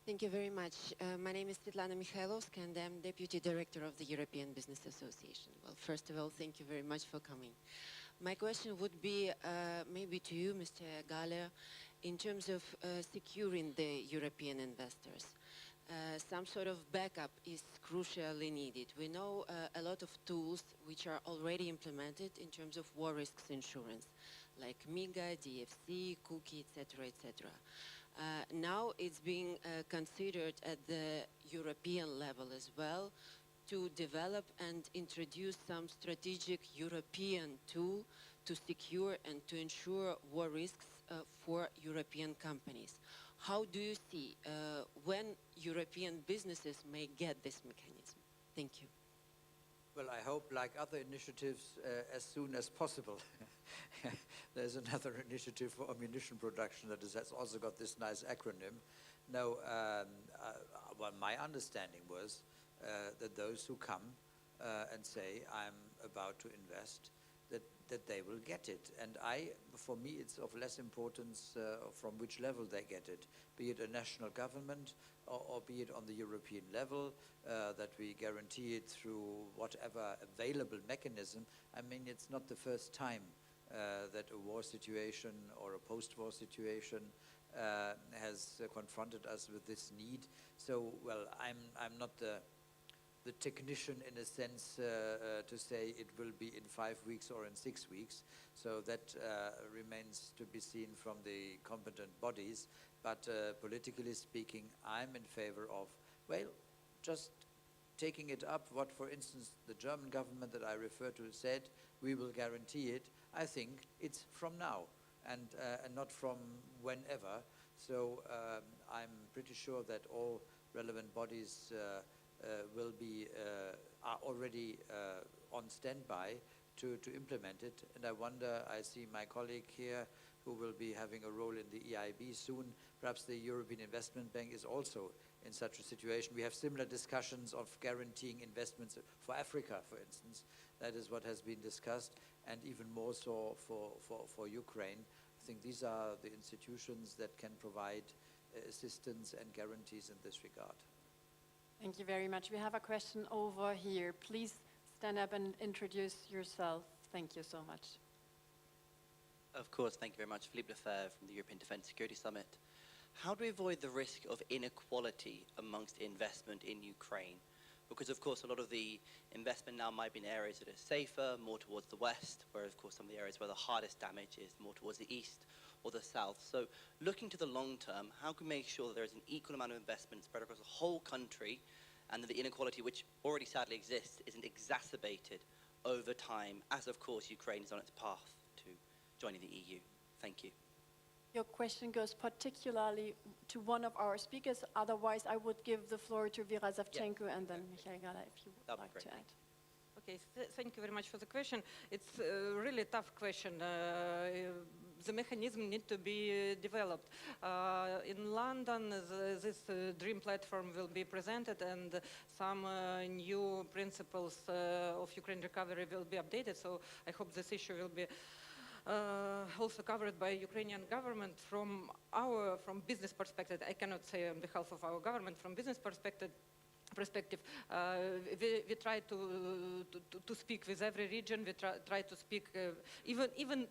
Thank you very much. My name is Svetlana Mikhailovska, and I'm Deputy Director of the European Business Association. Well, first of all, thank you very much for coming. My question would be maybe to you, Mr. Gale, in terms of securing the European investors. Some sort of backup is crucially needed. We know a lot of tools which are already implemented in terms of war risks insurance, like MIGA, DFC, Cookie, etc., etc. Now it's being considered at the European level as well to develop and introduce some strategic European tool to secure and to ensure war risks for European companies. How do you see when European businesses may get this mechanism? Thank you. Well, I hope, like other initiatives, as soon as possible. There's another initiative for ammunition production that has also got this nice acronym. No, well, my understanding was that those who come and say, I'm about to invest, that they will get it. And for me, it's of less importance from which level they get it, be it a national government or be it on the European level, that we guarantee it through whatever available mechanism. I mean, it's not the first time that a war situation or a post-war situation has confronted us with this need. So, well, I'm not the the technician in a sense to say it will be in 5 weeks or in 6 weeks. So that remains to be seen from the competent bodies. But politically speaking, I'm in favor of, well, just taking it up. What, for instance, the German government that I refer to said, we will guarantee it. I think it's from now and not from whenever. So I'm pretty sure that all relevant bodies will be are already on standby to implement it. And I wonder, I see my colleague here who will be having a role in the EIB soon. Perhaps the European Investment Bank is also in such a situation. We have similar discussions of guaranteeing investments for Africa, for instance. That is what has been discussed, and even more so for Ukraine. I think these are the institutions that can provide assistance and guarantees in this regard. Thank you very much. We have a question over here. Please stand up and introduce yourself. Thank you so much. Of course, thank you very much. Philippe Lefebvre from the European Defence Security Summit. How do we avoid the risk of inequality amongst investment in Ukraine? Because, of course, a lot of the investment now might be in areas that are safer, more towards the west, whereas, of course, some of the areas where the hardest damage is more towards the east or the south. So looking to the long term, how can we make sure that there is an equal amount of investment spread across the whole country and that the inequality, which already sadly exists, isn't exacerbated over time, as, of course, Ukraine is on its path to joining the EU? Thank you. Your question goes particularly to one of our speakers. Otherwise, I would give the floor to Vera Savchenko and then Michael Gala, if you would like to add. Okay, thank you very much for the question. It's a really tough question. The mechanism needs to be developed. In London, this dream platform will be presented, and some new principles of Ukraine recovery will be updated. So I hope this issue will be also covered by Ukrainian government. From business perspective, I cannot say on behalf of our government. From business perspective, we try to speak with every region. We try to speak even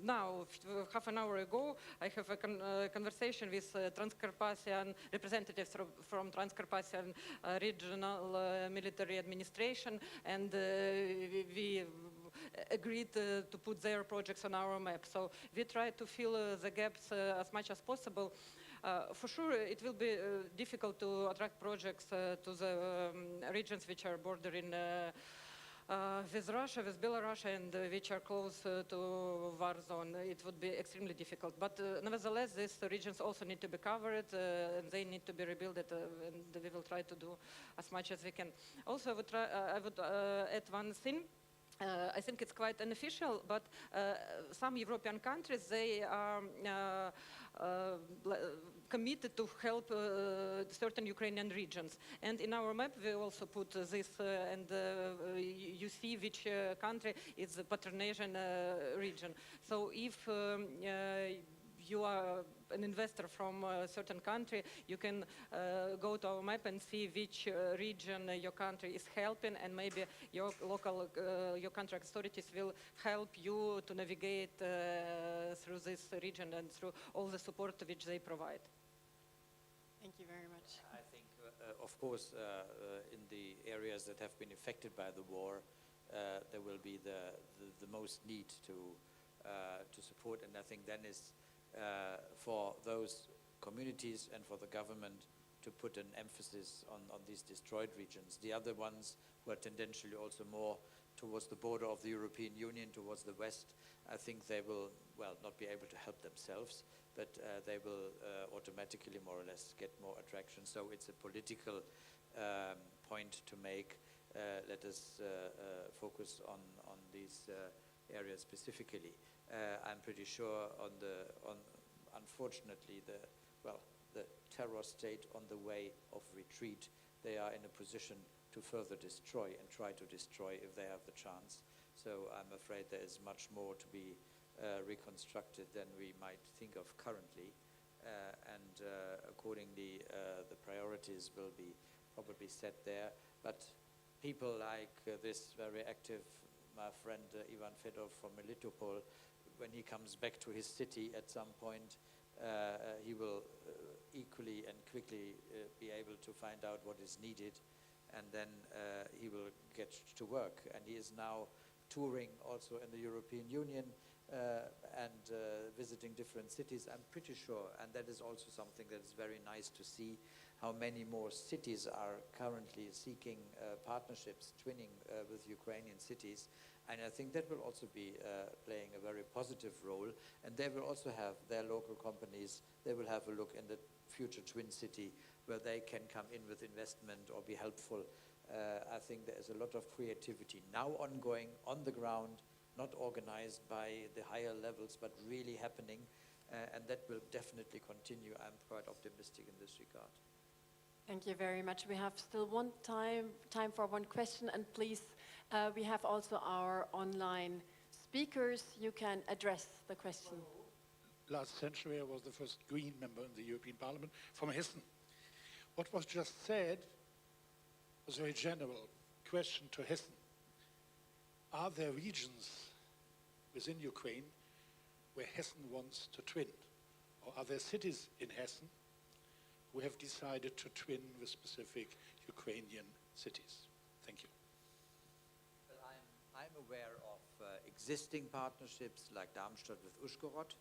now, half an hour ago, I have a conversation with Transcarpathian representatives from Transcarpathian regional military administration, and we agreed to put their projects on our map. So we try to fill the gaps as much as possible. For sure, it will be difficult to attract projects to the regions which are bordering with Russia, with Belarus, and which are close to war zone. It would be extremely difficult. But nevertheless, these regions also need to be covered, and they need to be rebuilt, and we will try to do as much as we can. Also, I would add one thing. I think it's quite unofficial, but some European countries, they are committed to help certain Ukrainian regions. And in our map, we also put this, and you see which country is the Patronasian region. So if you are an investor from a certain country, you can go to our map and see which region your country is helping, and maybe your local, your country authorities will help you to navigate through this region and through all the support which they provide. Thank you very much. I think, of course, in the areas that have been affected by the war, there will be the most need to support, and I think then is for those communities and for the government to put an emphasis on these destroyed regions. The other ones who are tendentially also more towards the border of the European Union, towards the west, I think they will, well, not be able to help themselves, but they will automatically more or less get more attraction. So it's a political point to make. Let us focus on these areas specifically. I'm pretty sure unfortunately, the terror state on the way of retreat, they are in a position to further destroy and try to destroy if they have the chance. So I'm afraid there is much more to be reconstructed than we might think of currently. And accordingly, the priorities will be probably set there. But people like this very active, my friend Ivan Fedov from Melitopol, when he comes back to his city at some point, he will equally and quickly be able to find out what is needed and then he will get to work. And he is now touring also in the European Union and visiting different cities, I'm pretty sure. And that is also something that is very nice to see, how many more cities are currently seeking partnerships, twinning with Ukrainian cities. And I think that will also be playing a very positive role. And they will also have their local companies, they will have a look in the future twin city where they can come in with investment or be helpful. I think there is a lot of creativity now ongoing on the ground, not organized by the higher levels, but really happening. And that will definitely continue. I'm quite optimistic in this regard. Thank you very much. We have still time for one question, and please, we have also our online speakers. You can address the question. Last century, I was the first Green member in the European Parliament from Hessen. What was just said was a very general question to Hessen. Are there regions within Ukraine where Hessen wants to twin? Or are there cities in Hessen who have decided to twin with specific Ukrainian cities? Thank you. Well, I'm aware of existing partnerships like Darmstadt with Uschgorod.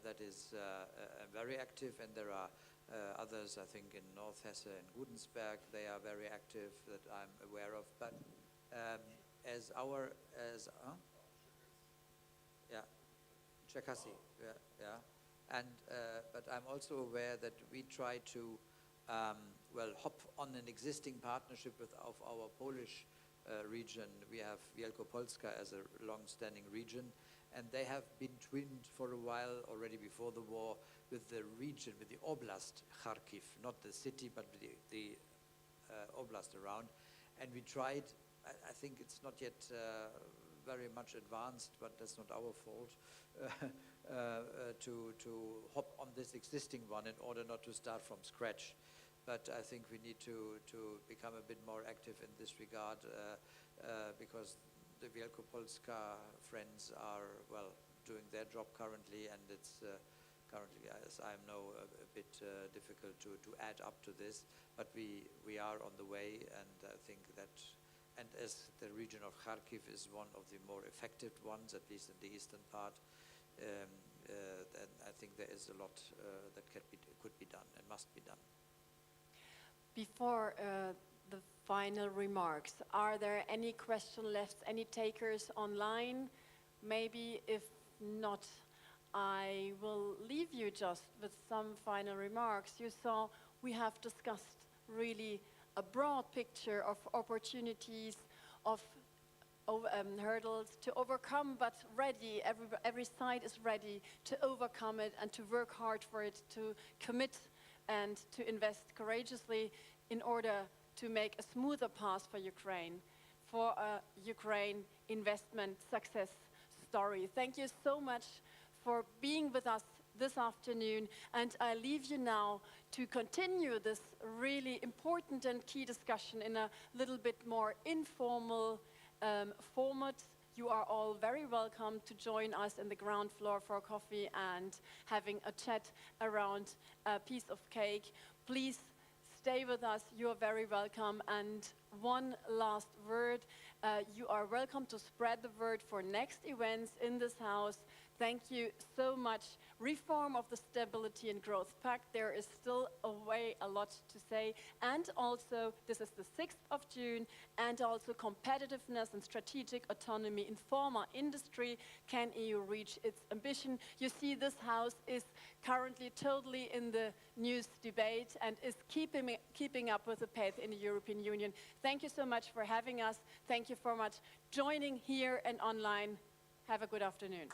That is very active, and there are others, I think, in North Hesse and Gudensberg. They are very active that I'm aware of. But Czerkasy, yeah. And but I'm also aware that we try to hop on an existing partnership of our Polish region. We have Wielkopolska as a long-standing region, and they have been twinned for a while already before the war with the region, with the oblast Kharkiv, not the city, but the oblast around. And we tried, I think it's not yet very much advanced, but that's not our fault, to hop on this existing one in order not to start from scratch. But I think we need to become a bit more active in this regard because the Wielkopolska friends are, doing their job currently, and it's currently, as I know, a bit difficult to add up to this. But we are on the way, and I think that, and as the region of Kharkiv is one of the more effective ones, at least in the eastern part, then I think there is a lot that could be done and must be done. Before the final remarks, are there any questions left, any takers online? Maybe if not, I will leave you just with some final remarks. You saw we have discussed really a broad picture of opportunities, of hurdles to overcome, but ready, every side is ready to overcome it and to work hard for it, to commit and to invest courageously in order to make a smoother path for Ukraine, for a Ukraine investment success story. Thank you so much for being with us this afternoon, and I leave you now to continue this really important and key discussion in a little bit more informal format. You are all very welcome to join us in the ground floor for coffee and having a chat around a piece of cake. Please stay with us, you are very welcome. And one last word, you are welcome to spread the word for next events in this house. Thank you so much. Reform of the Stability and Growth Pact, there is still a lot to say. And also, this is the 6th of June, and also competitiveness and strategic autonomy in former industry. Can EU reach its ambition? You see, this house is currently totally in the news debate and is keeping up with the pace in the European Union. Thank you so much for having us. Thank you for much joining here and online. Have a good afternoon.